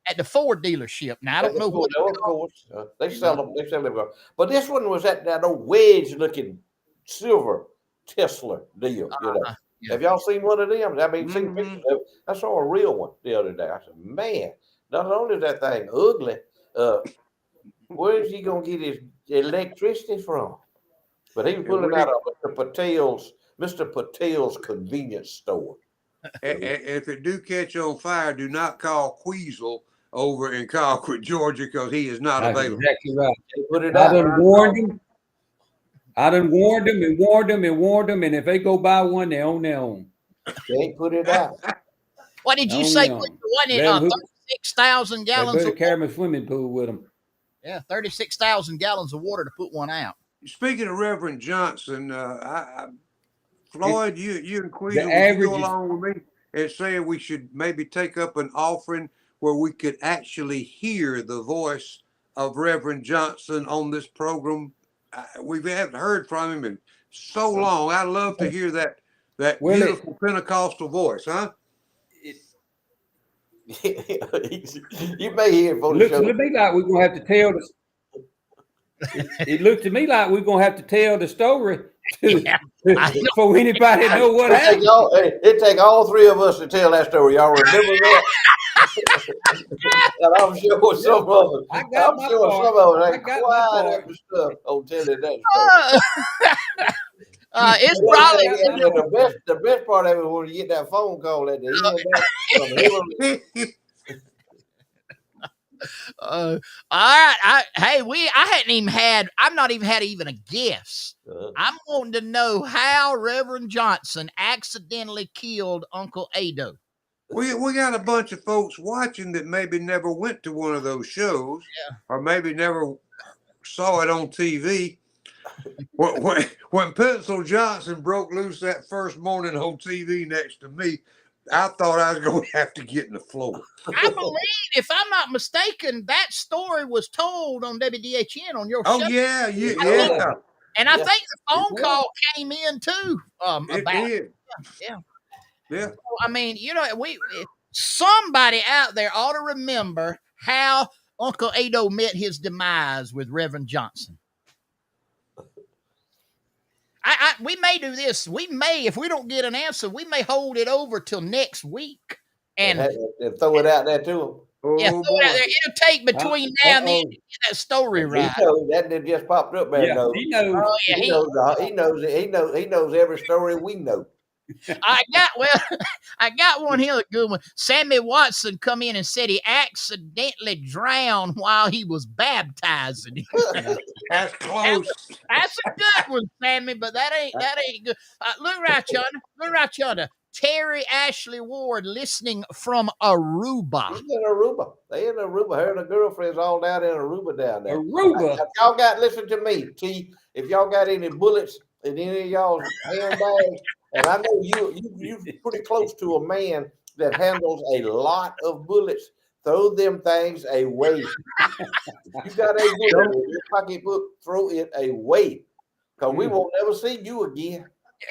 at the Ford dealership. Now I don't know what. Of course, they sell them. They sell them. But this one was that old wedge-looking silver Tesla deal. Yeah. Have y'all seen one of them? I mean, seen pictures of it. I saw a real one the other day. I said, "Man, not only is that thing ugly, where is he gonna get his electricity from?" But he was pulling out of Mr. Patel's convenience store. If it do catch on fire, do not call Queasel over in Colquitt, Georgia, because he is not available. Exactly right. Put it I out. done warned him. I done warned them and warned them and warned them, and if they go buy one, they own their own. They put it out. What did you say? What it 36,000 gallons? They better carry my swimming pool with them. Yeah, 36,000 gallons of water to put one out. Speaking of Reverend Johnson, Floyd, you and Queasel, would you go along with me and saying we should maybe take up an offering where we could actually hear the voice of Reverend Johnson on this program? We haven't heard from him in so long. I'd love to hear that beautiful Pentecostal voice, huh? You may hear it for the show. Looks to me like we're gonna have to tell the. It looked to me like we're gonna have to tell the story for anybody to know what happened. It take all three of us to tell that story. Y'all remember that? And I'm sure some of us. Ain't quiet after stuff on telling that story. It's probably the best part of it when you get that phone call at the end. All right. I've not even had a guess. I'm wanting to know how Reverend Johnson accidentally killed Uncle Ado. We got a bunch of folks watching that maybe never went to one of those shows, or maybe never saw it on TV. When Pencil Johnson broke loose that first morning on TV next to me, I thought I was going to have to get in the floor. I believe, if I'm not mistaken, that story was told on WDHN on your show. Oh, yeah. And I think the phone call came in, too. It did. Yeah. So, I mean, somebody out there ought to remember how Uncle Ado met his demise with Reverend Johnson. We may do this. We may, if we don't get an answer, we may hold it over till next week and throw it out there to him. Yeah, throw it out there. It'll take between now and then to get that story right. He knows that just popped up, man. Yeah, he knows. Oh, yeah, he knows every story we know. I got one here, a good one. Sammy Watson come in and said he accidentally drowned while he was baptizing. That's close. That's a good one, Sammy, but that ain't good. Look right yonder. Terry Ashley Ward listening from Aruba. He's in Aruba. They in Aruba. Her and her girlfriends all down in Aruba down there. Aruba. Y'all listen to me, T. If y'all got any bullets in any of y'all's handbags, and I know you pretty close to a man that handles a lot of bullets, throw them things away. You got a bullet in your pocketbook, throw it away. Because we won't ever see you again.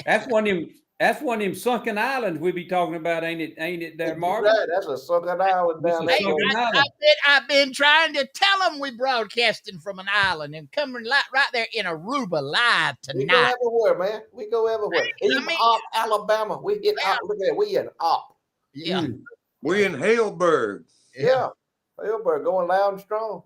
That's one of That's one of them sunken islands we be talking about, ain't it? Ain't it there, Marvin? Right, that's a sunken island It's down a there. sunken island. I've been trying to tell them we broadcasting from an island and coming right there in Aruba live We go tonight. everywhere, man. We go everywhere. Even Op, Alabama. We hit Op. Look at that. We in Op. Yeah. We in Haleburg. Yeah. Haleburg going loud and strong.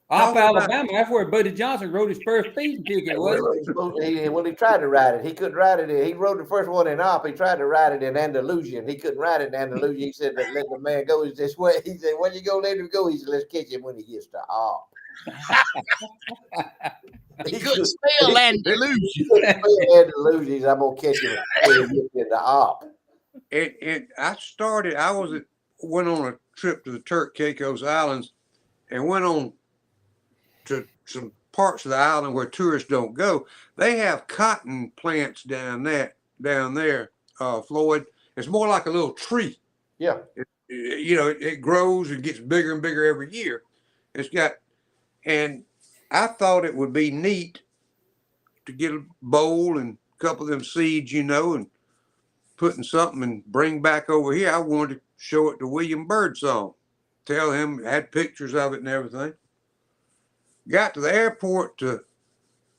Off Alabama, that's where Buddy Johnson wrote his first speeding ticket, wasn't Well, he tried to ride it. He couldn't ride it. He wrote the first one in Op. He tried to ride it in Andalusian. He couldn't ride it in Andalusian. He said, let the man go. He said, he said, when you go, let him go. He said, let's catch him when he gets to Op. He couldn't spell Andalusian. He couldn't spell Andalusian. He said, I'm going to catch him when he gets into Op. I went on a trip to the Turk Caicos Islands and went on to some parts of the island where tourists don't go. They have cotton plants down there, Floyd. It's more like a little tree. Yeah. It grows and gets bigger and bigger every year. And I thought it would be neat to get a bowl and a couple of them seeds, and putting something and bring back over here. I wanted to show it to William Birdsong, tell him, had pictures of it and everything. Got to the airport to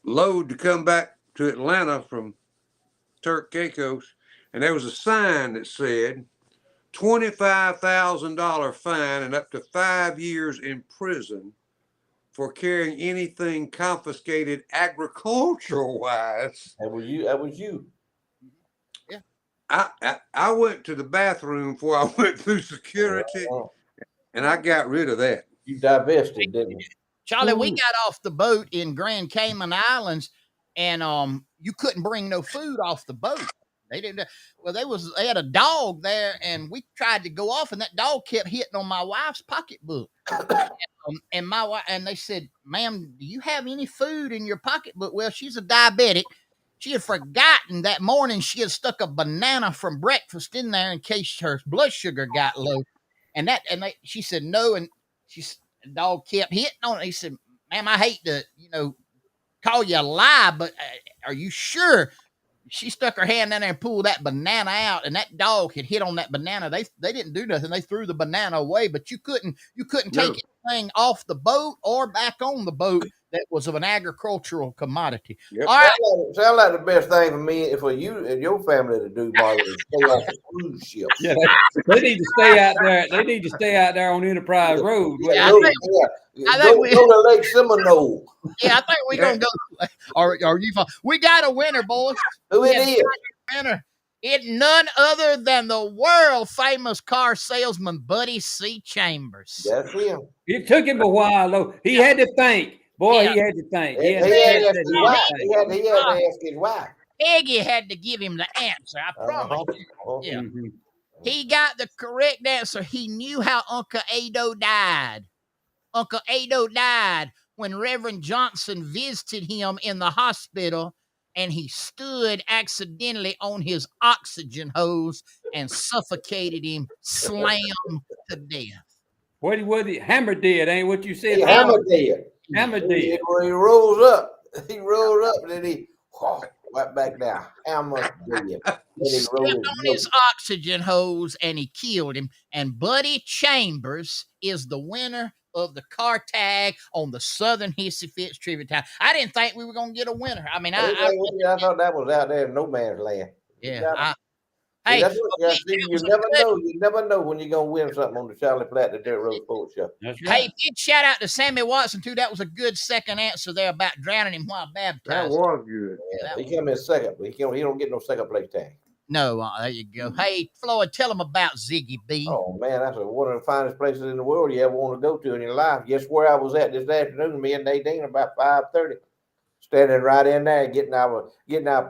load to come back to Atlanta from Turk Caicos, and there was a sign that said $25,000 fine and up to 5 years in prison for carrying anything confiscated agricultural wise. That was you. That was you. Yeah. I went to the bathroom before I went through security, and I got rid of that. You divested, didn't you? Charlie, we got off the boat in Grand Cayman Islands, and you couldn't bring no food off the boat. They didn't. Well, they had a dog there, and we tried to go off, and that dog kept hitting on my wife's pocketbook. And my wife, and they said, "Ma'am, do you have any food in your pocketbook?" Well, she's a diabetic. She had forgotten that morning she had stuck a banana from breakfast in there in case her blood sugar got low. She said no, and the dog kept hitting on it. He said, "Ma'am, I hate to, call you a lie, but are you sure?" She stuck her hand in there and pulled that banana out, and that dog had hit on that banana. They didn't do nothing. They threw the banana away, but you couldn't take anything off the boat or back on the boat that was of an agricultural commodity. Yep. All right. Sound like the best thing for me, for you and your family to do, Marlon, is stay off the cruise ship. Yeah, they need to stay out there. They need to stay out there on Enterprise Road. Yeah, Go to Lake Seminole. Yeah, I think we're gonna go. Are you? We got a winner, boys. Who it is? Winner. It's none other than the world famous car salesman Buddy C. Chambers. That's him. It took him a while, though. He had to think. Boy, he had to think. He had to ask his wife. Peggy had to give him the answer. I promise you. Yeah. Mhm. He got the correct answer. He knew how Uncle Ado died. Uncle Ado died when Reverend Johnson visited him in the hospital, and he stood accidentally on his oxygen hose and suffocated him, slammed to death. What he hammer dead, ain't what you said? He hammer dead. Hammer dead. He rolls up. He rolled up, and then he right back down. Hammer dead. He stepped on his oxygen hose, and he killed him. And Buddy Chambers is the winner of the car tag on the Southern Hissy Fitz Trivia Time. I didn't think we were going to get a winner. I mean, I thought that was out there in no man's land. Yeah. Hey, you never know. You never know when you're gonna win something on the Charlie Platt, the Dirt Road Sports Show. That's right. Hey, big shout out to Sammy Watson too. That was a good second answer there about drowning him while baptized. That was good. Yeah, he came in second, but he don't get no second place tag. No, there you go. Hey, Floyd, tell him about Ziggy B. Oh man, that's one of the finest places in the world you ever want to go to in your life. Guess where I was at this afternoon? Me and Nadine about 5:30. Standing right in there, getting our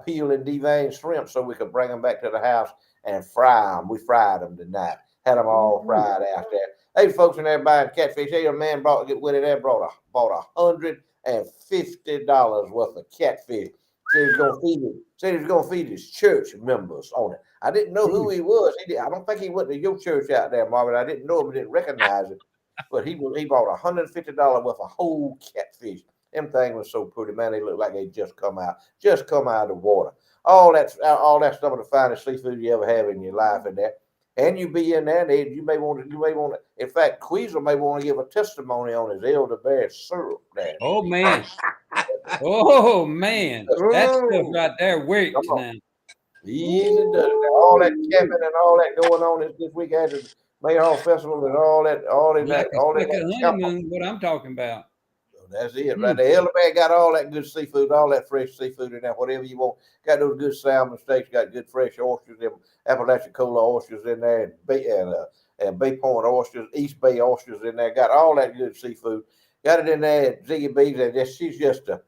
peeled and deveined shrimp so we could bring them back to the house and fry them. We fried them tonight. Had them all fried out there. Hey, folks in there buying catfish. Hey, a man brought $150 worth of catfish. Said he's gonna feed it. Said he's gonna feed his church members on it. I didn't know who he was. I don't think he went to your church out there, Marvin. I didn't know him. Didn't recognize him. But he bought $150 worth of whole catfish. Them things were so pretty, man. They look like they just come out of the water. All that's some of the finest seafood you ever have in your life in there. And you be in there, and you may want to. In fact, Queasel may want to give a testimony on his elderberry syrup there. Oh man. Oh man. That stuff Oh, right there works Come on. now. Easy does it. All that camping and all that going on this week at the Mayor Hall Festival and all that, Like a all quick that camp. honeymoon, what I'm talking about. That's it, right there. Elderberry got all that good seafood, all that fresh seafood in there, whatever you want. Got those good salmon steaks, got good fresh oysters, them Apalachicola oysters in there, and Bay Point oysters, East Bay oysters in there. Got all that good seafood. Got it in there at Ziggy B's, and she's just a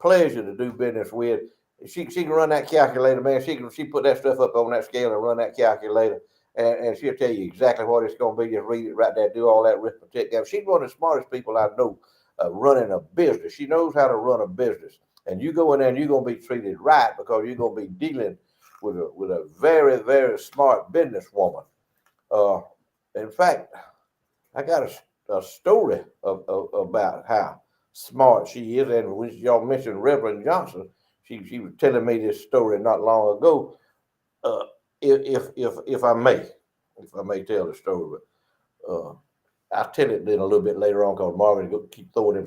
pleasure to do business with. She can run that calculator, man. She put that stuff up on that scale and run that calculator. And she'll tell you exactly what it's going to be. Just read it right there, do all that arithmetic. She's one of the smartest people I know running a business. She knows how to run a business. And you go in there and you're going to be treated right because you're going to be dealing with a very, very smart businesswoman. In fact, I got a story about how smart she is. And when y'all mentioned Reverend Johnson, she was telling me this story not long ago. If I may tell the story, but I'll tell it then a little bit later on because Marvin will keep throwing them.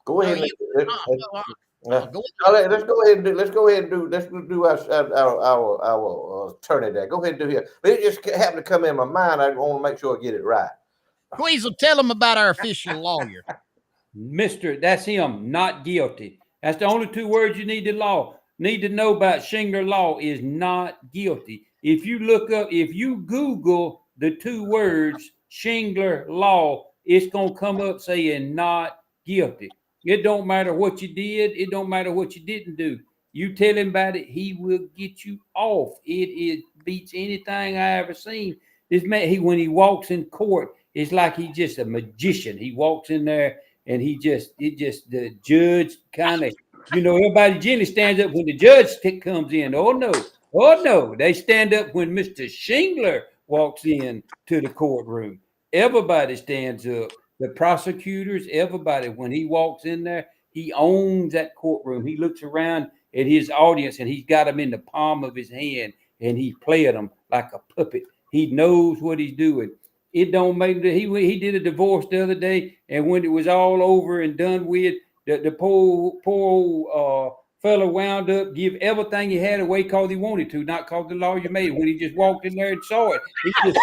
Go ahead. Let's go ahead and do our attorney there. Go ahead and do here. But it just happened to come in my mind. I want to make sure I get it right. Queasel, tell them about our official lawyer. Mr. That's him, not guilty. That's the only two words you need to know about Shingler Law is not guilty. If you Google the two words Shingler Law, it's going to come up saying not guilty. It don't matter what you did. It don't matter what you didn't do. You tell him about it, he will get you off. It beats anything I ever seen. This man, when he walks in court, it's like he's just a magician. He walks in there and the judge kind of, everybody generally stands up when the judge comes in. Oh no, they stand up when Mr. Shingler walks in to the courtroom. Everybody stands up. The prosecutors, everybody, when he walks in there, he owns that courtroom. He looks around at his audience and he's got them in the palm of his hand and he's playing them like a puppet. He knows what he's doing. It don't make he did a divorce the other day, and when it was all over and done with, the poor old fella wound up give everything he had away because he wanted to, not because the lawyer made it. When he just walked in there and saw it, he just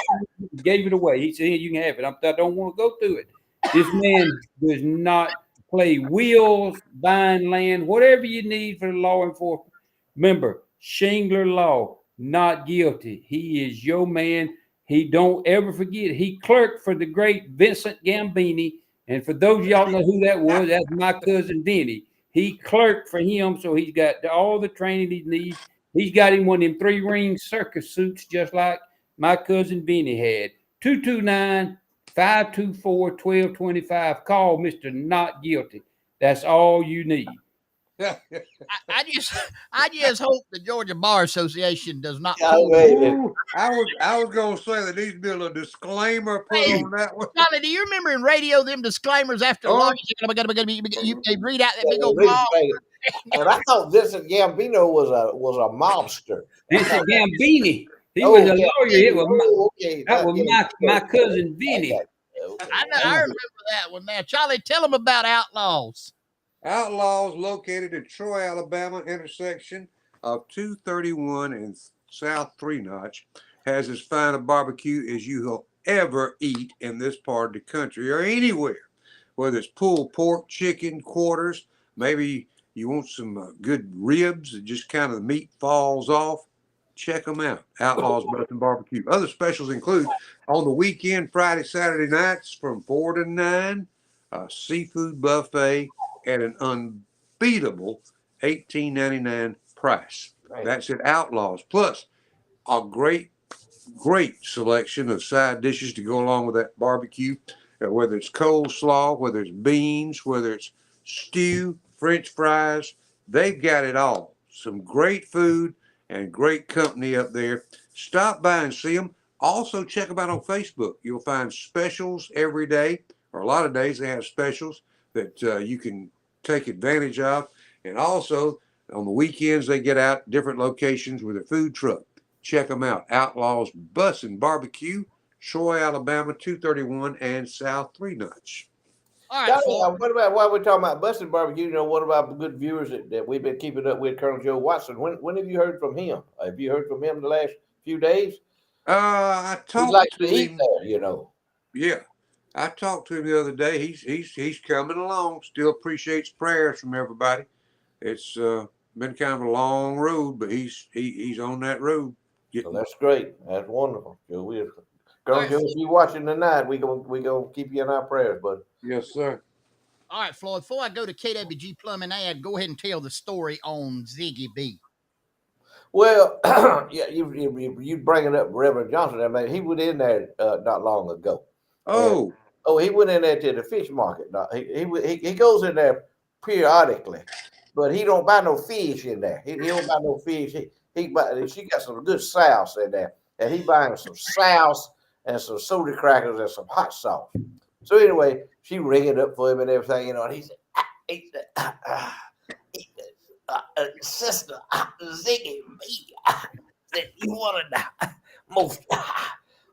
gave it away. He said, "You can have it. I don't want to go through it." This man does not play wheels, buying land, whatever you need for the law enforcement. Remember, Shingler Law, not guilty. He is your man. He don't ever forget. He clerked for the great Vincent Gambini. And for those of y'all know who that was, that's my cousin Denny. He clerked for him, so he's got all the training he needs. He's got him one of them 3-ring circus suits, just like my cousin Benny had. 229-524-1225. Call Mr. Not Guilty. That's all you need. I just hope the Georgia Bar Association does not. I was going to say that needs to be a little disclaimer put on that one. Johnny, do you remember in radio them disclaimers after lawyers? They read out that big old law. And I thought Vincent Gambino was a mobster. Vincent Gambini. He was a lawyer. That was my cousin Vinny. I remember that one now. Charlie, tell them about Outlaws. Outlaws located in Troy, Alabama, intersection of 231 and South 3 Notch, has as fine a barbecue as you will ever eat in this part of the country or anywhere. Whether it's pulled pork, chicken, quarters, maybe you want some good ribs and just kind of the meat falls off, check them out. Outlaws Breath and Barbecue. Other specials include on the weekend, Friday, Saturday nights from 4 to 9, a seafood buffet at an unbeatable $18.99 price. That's at Outlaws. Plus, a great selection of side dishes to go along with that barbecue, whether it's coleslaw, whether it's beans, whether it's stew, French fries. They've got it all. Some great food and great company up there. Stop by and see them. Also, check them out on Facebook. You'll find specials every day, or a lot of days they have specials. that you can take advantage of. And also on the weekends, they get out different locations with a food truck. Check them out. Outlaws Bus and Barbecue, Troy, Alabama, 231 and South 3 Notch. All right, What about while we're talking about busting barbecue? What about the good viewers that we've been keeping up with, Colonel Joe Watson? When have you heard from him? Have you heard from him the last few days? I He talked likes to to eat him. there. Yeah, I talked to him the other day. He's coming along. Still appreciates prayers from everybody. It's been kind of a long road, but he's on that road. So that's great. That's wonderful. Colonel right, Joe, if you watching tonight, we gonna keep you in our prayers, bud. Yes, sir. all right, Floyd. Before I go to KWG Plumbing ad, go ahead and tell the story on Ziggy B. Well, yeah, you bringing up Reverend Johnson. I mean, he was in there not long ago. Oh, He went in there to the fish market. Now, he goes in there periodically, but he don't buy no fish in there. He don't buy no fish. She got some good sauce in there, and he buying some sauce and some soda crackers and some hot sauce. So anyway, she ring it up for him and everything, and he said, Sister Ziggy B, that you one of the most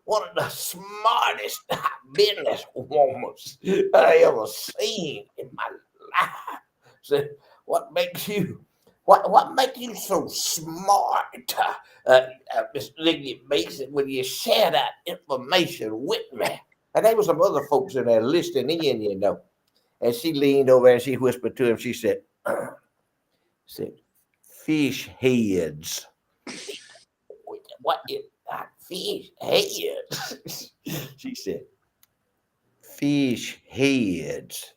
one of the smartest business women I ever seen in my life. Said, what makes you so smart, Mr. Ziggy Mason, when you share that information with me? And there was some other folks in there listening in. And she leaned over and she whispered to him. She said, fish heads. What is fish heads? She said, fish heads.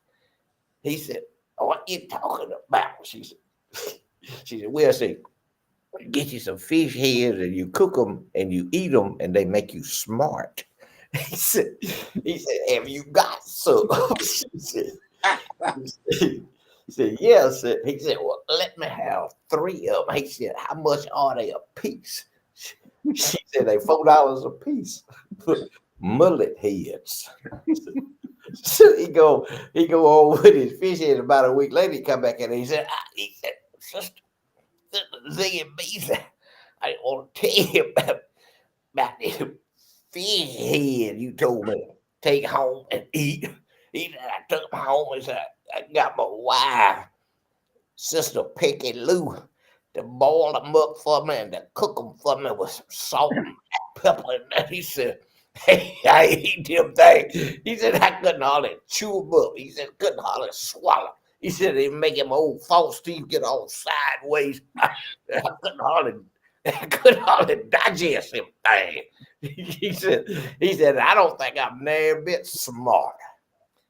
He said, what you talking about? She said, well, say, get you some fish heads and you cook them and you eat them and they make you smart. He said, have you got some? He said, yes. He said, well, let me have 3 of them. He said, how much are they a piece? She said, they $4 a piece. Mullet heads. So he go on with his fish head. About a week later, he come back and he said, Sister Ziggy B, I want to tell you about this fish head you told me to take home and eat. He said, I took them home and said, I got my wife, Sister Picky Lou, to boil them up for me and to cook them for me with some salt and pepper. And he said, hey, I eat them things. He said, I couldn't hardly chew them up. He said, couldn't hardly swallow. He said, it make him old false teeth get all sideways. I couldn't hardly digest them things. He said, I don't think I'm near a bit smart.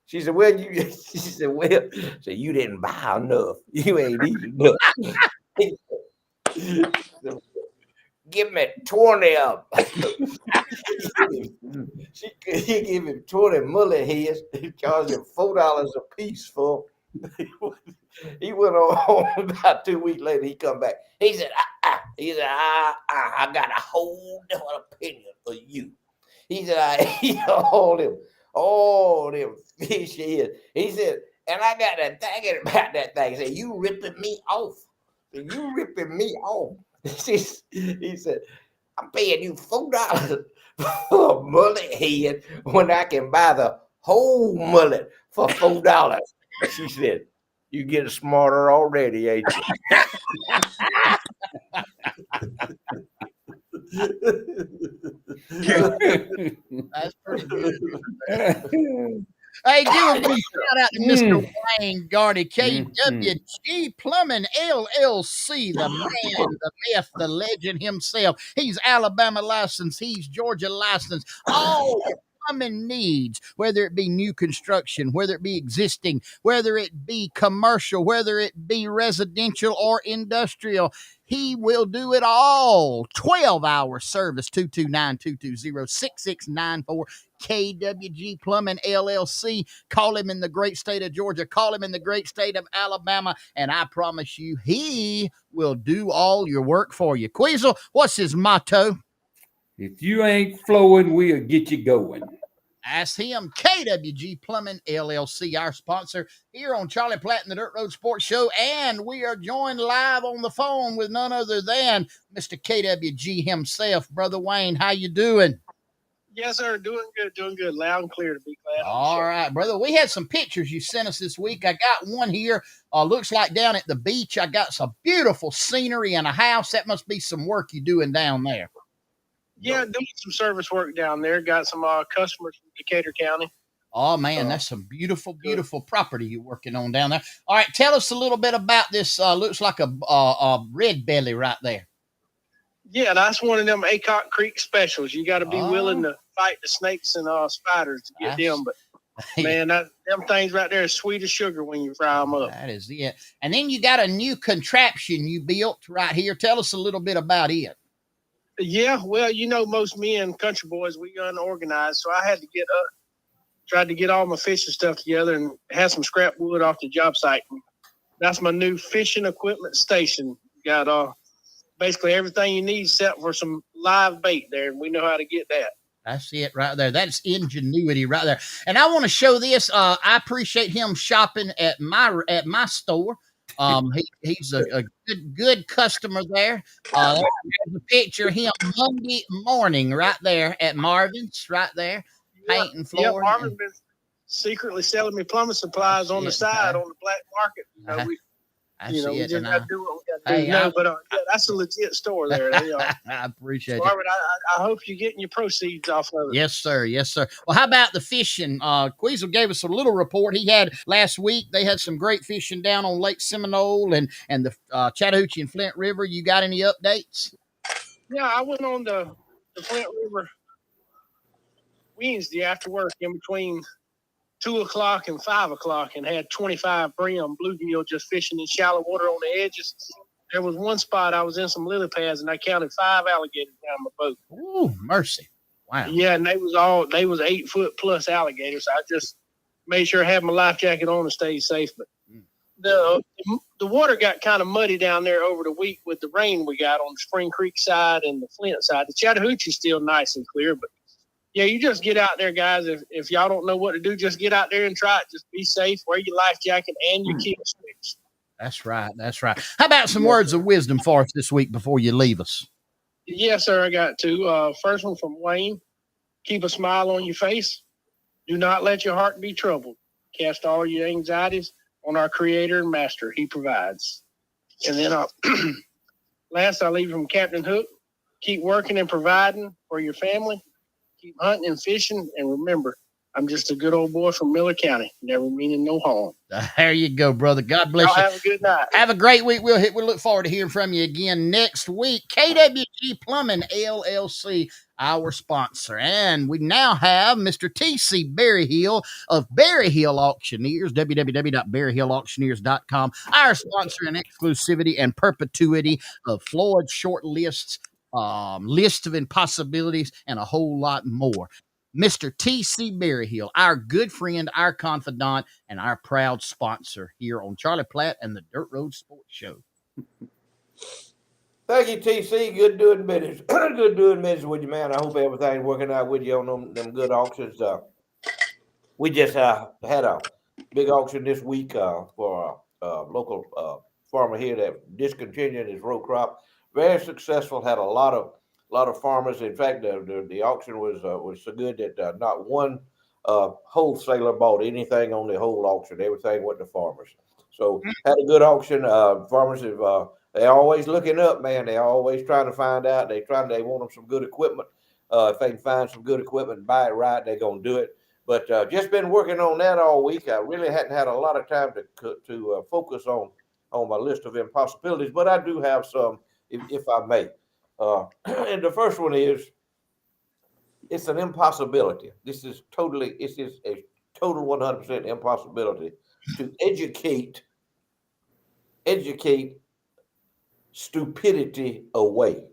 She said, well, you didn't buy enough. You ain't eating enough. Give me 20 of them. He gave him 20 mullet heads. He charged him $4 a piece for them. He went on about 2 weeks later. He come back. He said, I got a whole different opinion of you. He said, I eat all them fish heads. He said, and I got to thinking about that thing. He said, you ripping me off. He said, I'm paying you $4 for a mullet head when I can buy the whole mullet for $4. She said, you getting smarter already, ain't you? That's pretty good. Hey, give a big shout out to Mr. Wayne Gardy, KWG Plumbing LLC, the man, the myth, the legend himself. He's Alabama licensed, he's Georgia licensed. All plumbing needs, whether it be new construction, whether it be existing, whether it be commercial, whether it be residential or industrial, he will do it all. 12-hour service, 229-220-6694. KWG Plumbing LLC. Call him in the great state of Georgia. Call him in the great state of Alabama. And I promise you, he will do all your work for you. Queasel, what's his motto? If you ain't flowing, we'll get you going. Ask him. KWG Plumbing LLC, our sponsor here on Charlie Platt and the Dirt Road Sports Show. And we are joined live on the phone with none other than Mr. KWG himself. Brother Wayne, how you doing? Yes, sir. Doing good. Loud and clear, to be glad. All right, brother. We had some pictures you sent us this week. I got one here. Looks like down at the beach. I got some beautiful scenery and a house. That must be some work you doing down there. Yeah, doing some service work down there. Got some customers from Decatur County. Oh, man, that's some beautiful, beautiful property you're working on down there. All right, tell us a little bit about this. Looks like a red belly right there. Yeah, that's one of them Acock Creek specials. You got to be willing to fight the snakes and spiders to get them. But, man, them things right there is sweet as sugar when you fry them up. That is it. And then you got a new contraption you built right here. Tell us a little bit about it. Yeah, well, most men, country boys, we unorganized. So I had to get up, tried to get all my fishing stuff together and had some scrap wood off the job site. That's my new fishing equipment station. Got basically everything you need except for some live bait there, and we know how to get that. That's it right there. That's ingenuity right there. And I want to show this. I appreciate him shopping at my store. He's a good customer there. There's a picture of him Monday morning right there at Marvin's right there, painting floor. Yeah, Marvin's been secretly selling me plumbing supplies on the side on the black market. We just got to do what we got to do. But that's a legit store there. I appreciate it. Marvin, I hope you're getting your proceeds off of it. Yes, sir. Yes, sir. Well, how about the fishing? Queasel gave us a little report he had last week. They had some great fishing down on Lake Seminole and the Chattahoochee and Flint River. You got any updates? Yeah, I went on the Flint River Wednesday after work in between 2 o'clock and 5 o'clock and had 25 brim bluegill just fishing in shallow water on the edges. There was one spot I was in some lily pads and I counted 5 alligators down my boat. Ooh, mercy. Wow. Yeah, and they was 8 foot plus alligators. I just made sure I had my life jacket on and stayed safe. But the water got kind of muddy down there over the week with the rain we got on the Spring Creek side and the Flint side. The Chattahoochee's still nice and clear, but yeah, you just get out there, guys. If y'all don't know what to do, just get out there and try it. Just be safe, wear your life jacket, and your kill switch. That's right. That's right. How about some words of wisdom for us this week before you leave us? Yes, sir. I got two. First one from Wayne. Keep a smile on your face. Do not let your heart be troubled. Cast all your anxieties on our Creator and Master. He provides. And then last, I leave from Captain Hook. Keep working and providing for your family. Keep hunting and fishing, and remember, I'm just a good old boy from Miller County, never meaning no harm. There you go, brother. God bless you. Have a good night. Have a great week. We'll look forward to hearing from you again next week. KWG Plumbing LLC, our sponsor. And we now have Mr. T.C. Berryhill of Berryhill Auctioneers, www.berryhillauctioneers.com, our sponsor in exclusivity and perpetuity of Floyd short lists, list of impossibilities, and a whole lot more. Mr. T.C. Berryhill, our good friend, our confidant, and our proud sponsor here on Charlie Platt and the Dirt Road Sports Show. Thank you, TC. Good doing business. Good doing business with you, man. I hope everything's working out with you on them good auctions. We just had a big auction this week for a local farmer here that discontinued his row crop. Very successful. Had a lot of farmers. In fact, the auction was so good that not one wholesaler bought anything on the whole auction. Everything went to farmers. So had a good auction. Farmers have they're always looking up, man. They're always trying to find out. They want them some good equipment. If they can find some good equipment and buy it right, they're gonna do it. But just been working on that all week. I really hadn't had a lot of time to focus on my list of impossibilities, but I do have some, if I may. And the first one is, it's an impossibility. This is a total 100% impossibility to educate stupidity away.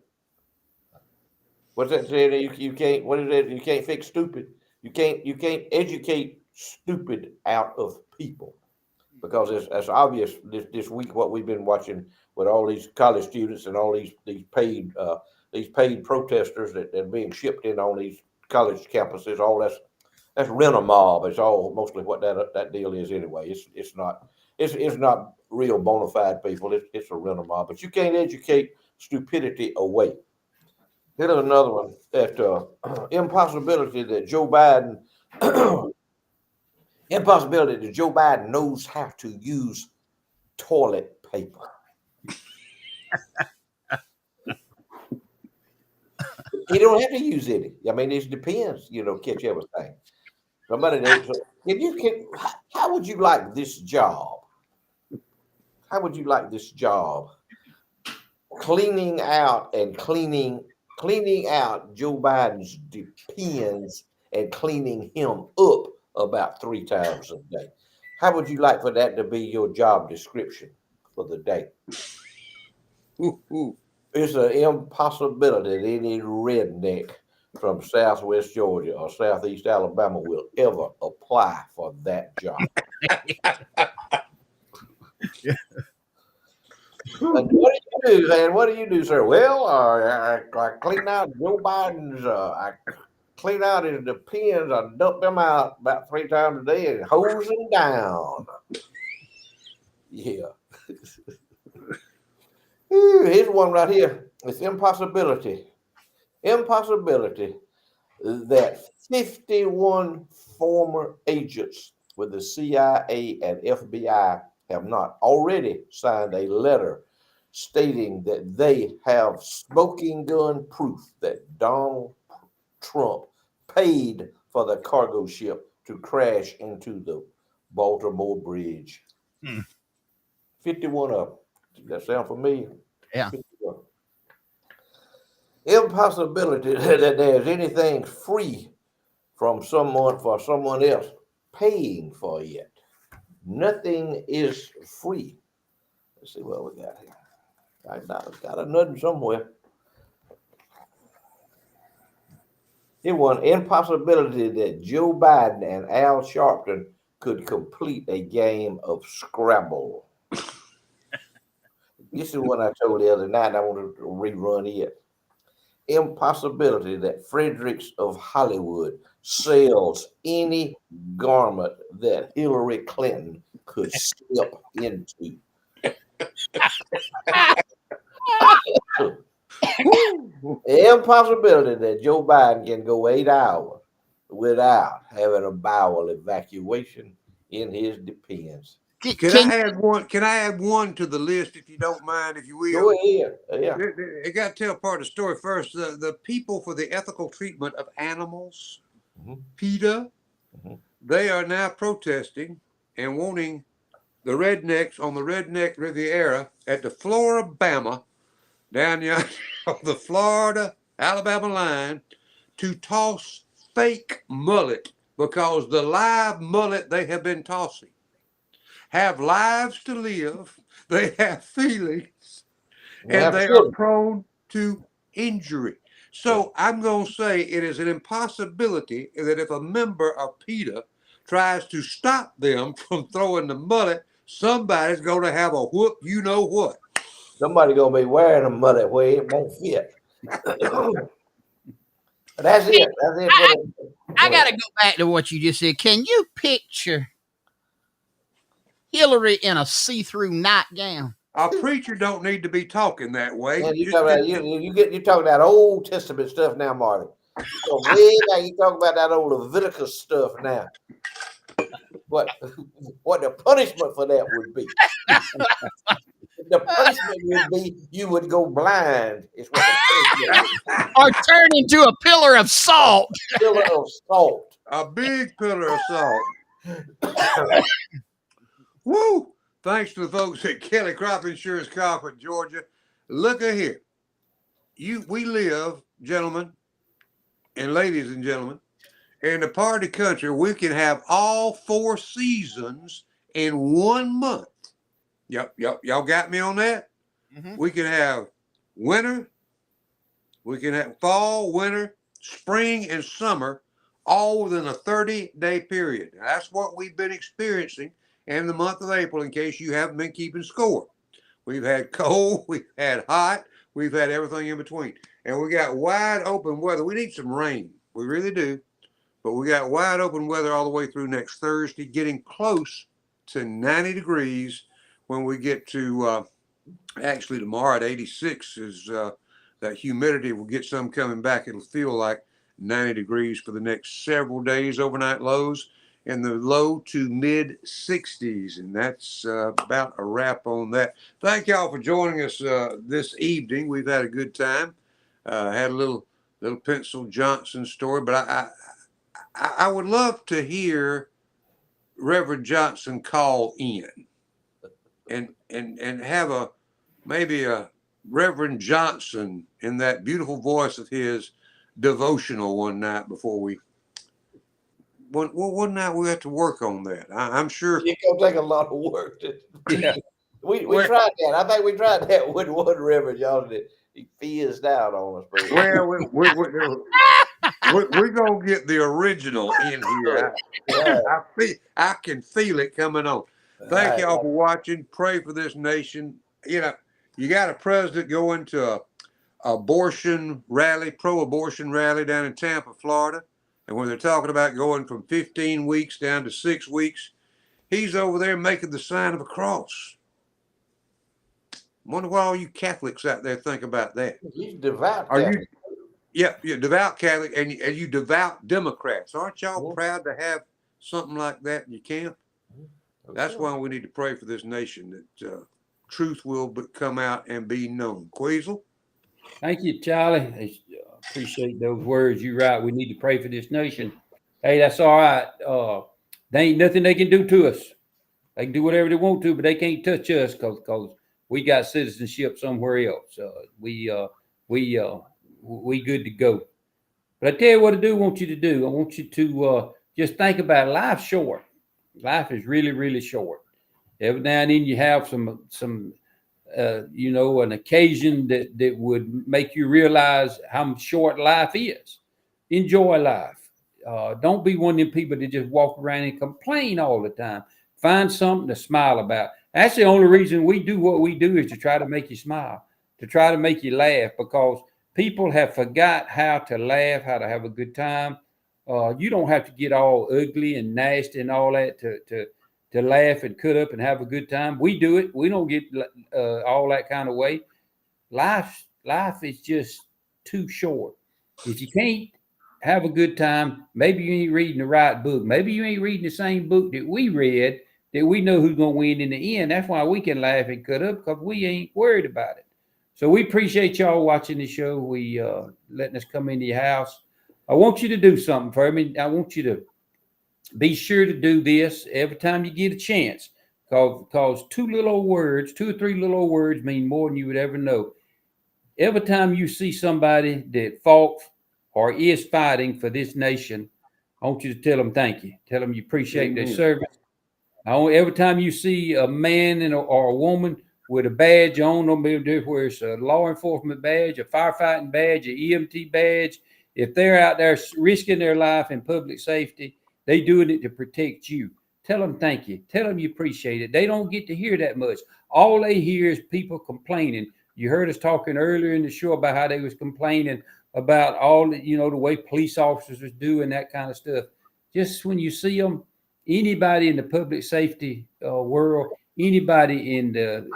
What's that saying? You can't. What is it? You can't fix stupid. You can't educate stupid out of people, because it's obvious this week what we've been watching with all these college students and all these paid protesters that are being shipped in on these college campuses. All That's rent a mob. It's all mostly what that deal is anyway. It's not real bona fide people. It's a rent a mob. But you can't educate stupidity away. Here's another one that impossibility that Joe Biden knows how to use toilet paper. He don't have to use any. I mean, it depends. Catch everything. Somebody knows. How would you like this job? How would you like this job? Cleaning out Joe Biden's depends and cleaning him up about 3 times a day. How would you like for that to be your job description for the day? It's an impossibility that any redneck from Southwest Georgia or Southeast Alabama will ever apply for that job. And what do you do, man? What do you do, sir? Well, I clean out Joe Biden's. I clean out his depends. I dump them out about 3 times a day and hose them down. Yeah. Here's one right here. It's impossibility. Impossibility that 51 former agents with the CIA and FBI have not already signed a letter stating that they have smoking gun proof that Donald Trump paid for the cargo ship to crash into the Baltimore Bridge. 51 of them. Does that sound familiar? Yeah. 51. Impossibility that there's anything free from someone for someone else paying for it. Nothing is free. Let's see what we got here. I got another somewhere. It was an impossibility that Joe Biden and Al Sharpton could complete a game of Scrabble. This is what I told the other night. I wanted to rerun it. Impossibility that Fredericks of Hollywood sells any garment that Hillary Clinton could step into. Impossibility that Joe Biden can go 8 hours without having a bowel evacuation in his depends. Can I add one to the list, if you don't mind, if you will? Go ahead. Yeah. I got to tell part of the story first. The people for the ethical treatment of animals, PETA, they are now protesting and wanting the rednecks on the Redneck Riviera at the Floribama, down yonder on the Florida-Alabama line, to toss fake mullet, because the live mullet they have been tossing have lives to live, they have feelings, and they are prone to injury. So I'm going to say it is an impossibility that if a member of PETA tries to stop them from throwing the mullet, somebody's going to have a whoop, you know what. Somebody's going to be wearing a mullet where it won't fit. That's it. I got to go back to what you just said. Can you picture Hillary in a see-through nightgown? A preacher don't need to be talking that way. Man, you talking about Old Testament stuff now, Marty. You talk about that old Leviticus stuff now. What the punishment for that would be? The punishment would be you would go blind. Is what the punishment is. Or turn into a pillar of salt. Pillar of salt. A big pillar of salt. Woo! Thanks to the folks at Kelly Crop Insurance Conference, Georgia. Look at here. We live, gentlemen and ladies and gentlemen, in the part of the country we can have all 4 seasons in 1 month. Yep. Y'all got me on that? We can have winter, we can have fall, winter, spring, and summer, all within a 30-day period. Now, that's what we've been experiencing in the month of April, in case you haven't been keeping score. We've had cold, we've had hot, we've had everything in between. And we got wide open weather. We need some rain. We really do. But we got wide open weather all the way through next Thursday, getting close to 90 degrees when we get to actually tomorrow at 86 is that humidity will get some coming back. It'll feel like 90 degrees for the next several days, overnight lows in the low to mid 60s. And that's about a wrap on that. Thank y'all for joining us this evening. We've had a good time. Had a little Pencil Johnson story, but I would love to hear Reverend Johnson call in and have a maybe a Reverend Johnson in that beautiful voice of his devotional one night before we one night we have to work on that. I'm sure It's gonna take a lot of work. Yeah. We Well- tried that. I think we tried that with one Reverend Johnson. He fizzed out on us. But well we're gonna get the original in here. I can feel it coming on. Thank y'all for watching. Pray for this nation. You know, you got a president going to a abortion rally, pro-abortion rally down in Tampa, Florida. And when they're talking about going from 15 weeks down to 6 weeks, he's over there making the sign of a cross. Wonder what all you Catholics out there think about that. He's devout. Are Catholic. you're devout Catholic and you devout Democrats. Aren't y'all proud to have something like that in your camp? That's why we need to pray for this nation that truth will come out and be known. Queasel? Thank you, Charlie. I appreciate those words. You're right. We need to pray for this nation. Hey, that's all right. There ain't nothing they can do to us. They can do whatever they want to, but they can't touch us because we got citizenship somewhere else. We good to go. But I tell you what I do want you to do. I want you to just think about it. Life's short. Life is really, really short. Every now and then you have some an occasion that would make you realize how short life is. Enjoy life. Don't be one of them people that just walk around and complain all the time. Find something to smile about. That's the only reason we do what we do, is to try to make you smile, to try to make you laugh, because people have forgot how to laugh, how to have a good time. You don't have to get all ugly and nasty and all that to laugh and cut up and have a good time. We do it. We don't get all that kind of way. Life is just too short. If you can't have a good time, maybe you ain't reading the right book. Maybe you ain't reading the same book that we read, that we know who's going to win in the end. That's why we can laugh and cut up, because we ain't worried about it. So we appreciate y'all watching the show. We letting us come into your house. I want you to do something for me. I want you to be sure to do this every time you get a chance, because two or three little old words mean more than you would ever know. Every time you see somebody that fought or is fighting for this nation, I want you to tell them thank you. Tell them you appreciate their service. Every time you see a man or a woman with a badge on them, where it's a law enforcement badge, a firefighting badge, an EMT badge, if they're out there risking their life in public safety, they doing it to protect you. Tell them thank you. Tell them you appreciate it. They don't get to hear that much. All they hear is people complaining. You heard us talking earlier in the show about how they was complaining about all the way police officers was doing that kind of stuff. Just when you see them, anybody in the public safety world, anybody in the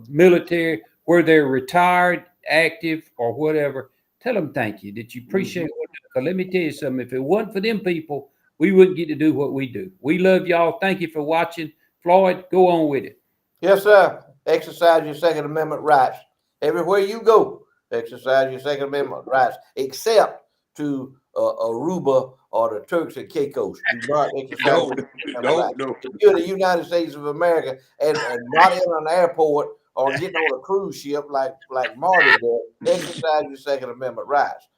military, where they're retired, active, or whatever, tell them thank you, that you appreciate what they do. 'Cause let me tell you something, if it wasn't for them people, we wouldn't get to do what we do. We love y'all. Thank you for watching. Floyd, go on with it. Yes, sir. Exercise your Second Amendment rights. Everywhere you go, exercise your Second Amendment rights, except to Aruba or the Turks and Caicos. Do not exercise your Second Amendment rights. If you're in the United States of America and not in an airport or getting on a cruise ship like Marty did, exercise your Second Amendment rights.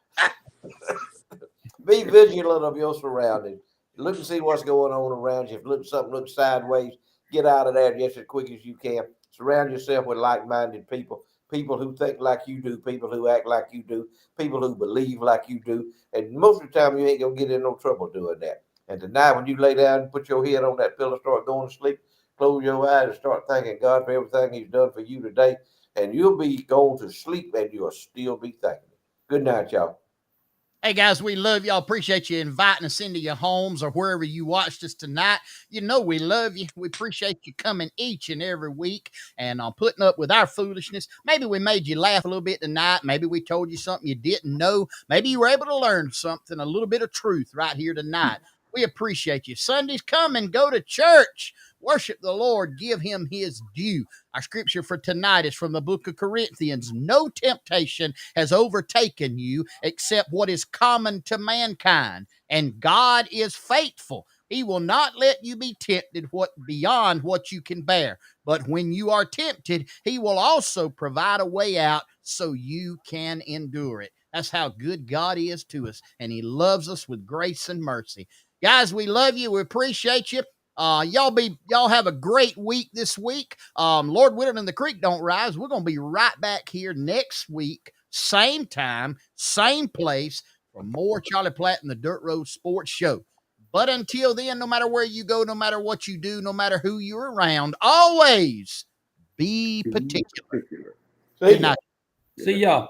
Be vigilant of your surroundings. Look and see what's going on around you. If something looks sideways, get out of there just as quick as you can. Surround yourself with like-minded people who think like you do, people who act like you do, people who believe like you do. And most of the time, you ain't going to get in no trouble doing that. And tonight, when you lay down and put your head on that pillow, start going to sleep, close your eyes and start thanking God for everything he's done for you today. And you'll be going to sleep and you'll still be thanking him. Good night, y'all. Hey guys, we love y'all. Appreciate you inviting us into your homes or wherever you watched us tonight. You know we love you. We appreciate you coming each and every week and putting up with our foolishness. Maybe we made you laugh a little bit tonight. Maybe we told you something you didn't know. Maybe you were able to learn something, a little bit of truth right here tonight. We appreciate you. Sundays, come and go to church. Worship the Lord. Give him his due. Our scripture for tonight is from the book of Corinthians. No temptation has overtaken you except what is common to mankind, and God is faithful. He will not let you be tempted beyond what you can bear. But when you are tempted, he will also provide a way out so you can endure it. That's how good God is to us, and he loves us with grace and mercy. Guys, we love you. We appreciate you. Y'all have a great week this week. Lord willing and the creek don't rise. We're gonna be right back here next week, same time, same place, for more Charlie Platt and the Dirt Road Sports Show. But until then, no matter where you go, no matter what you do, no matter who you're around, always be particular. See Good ya. night. See y'all.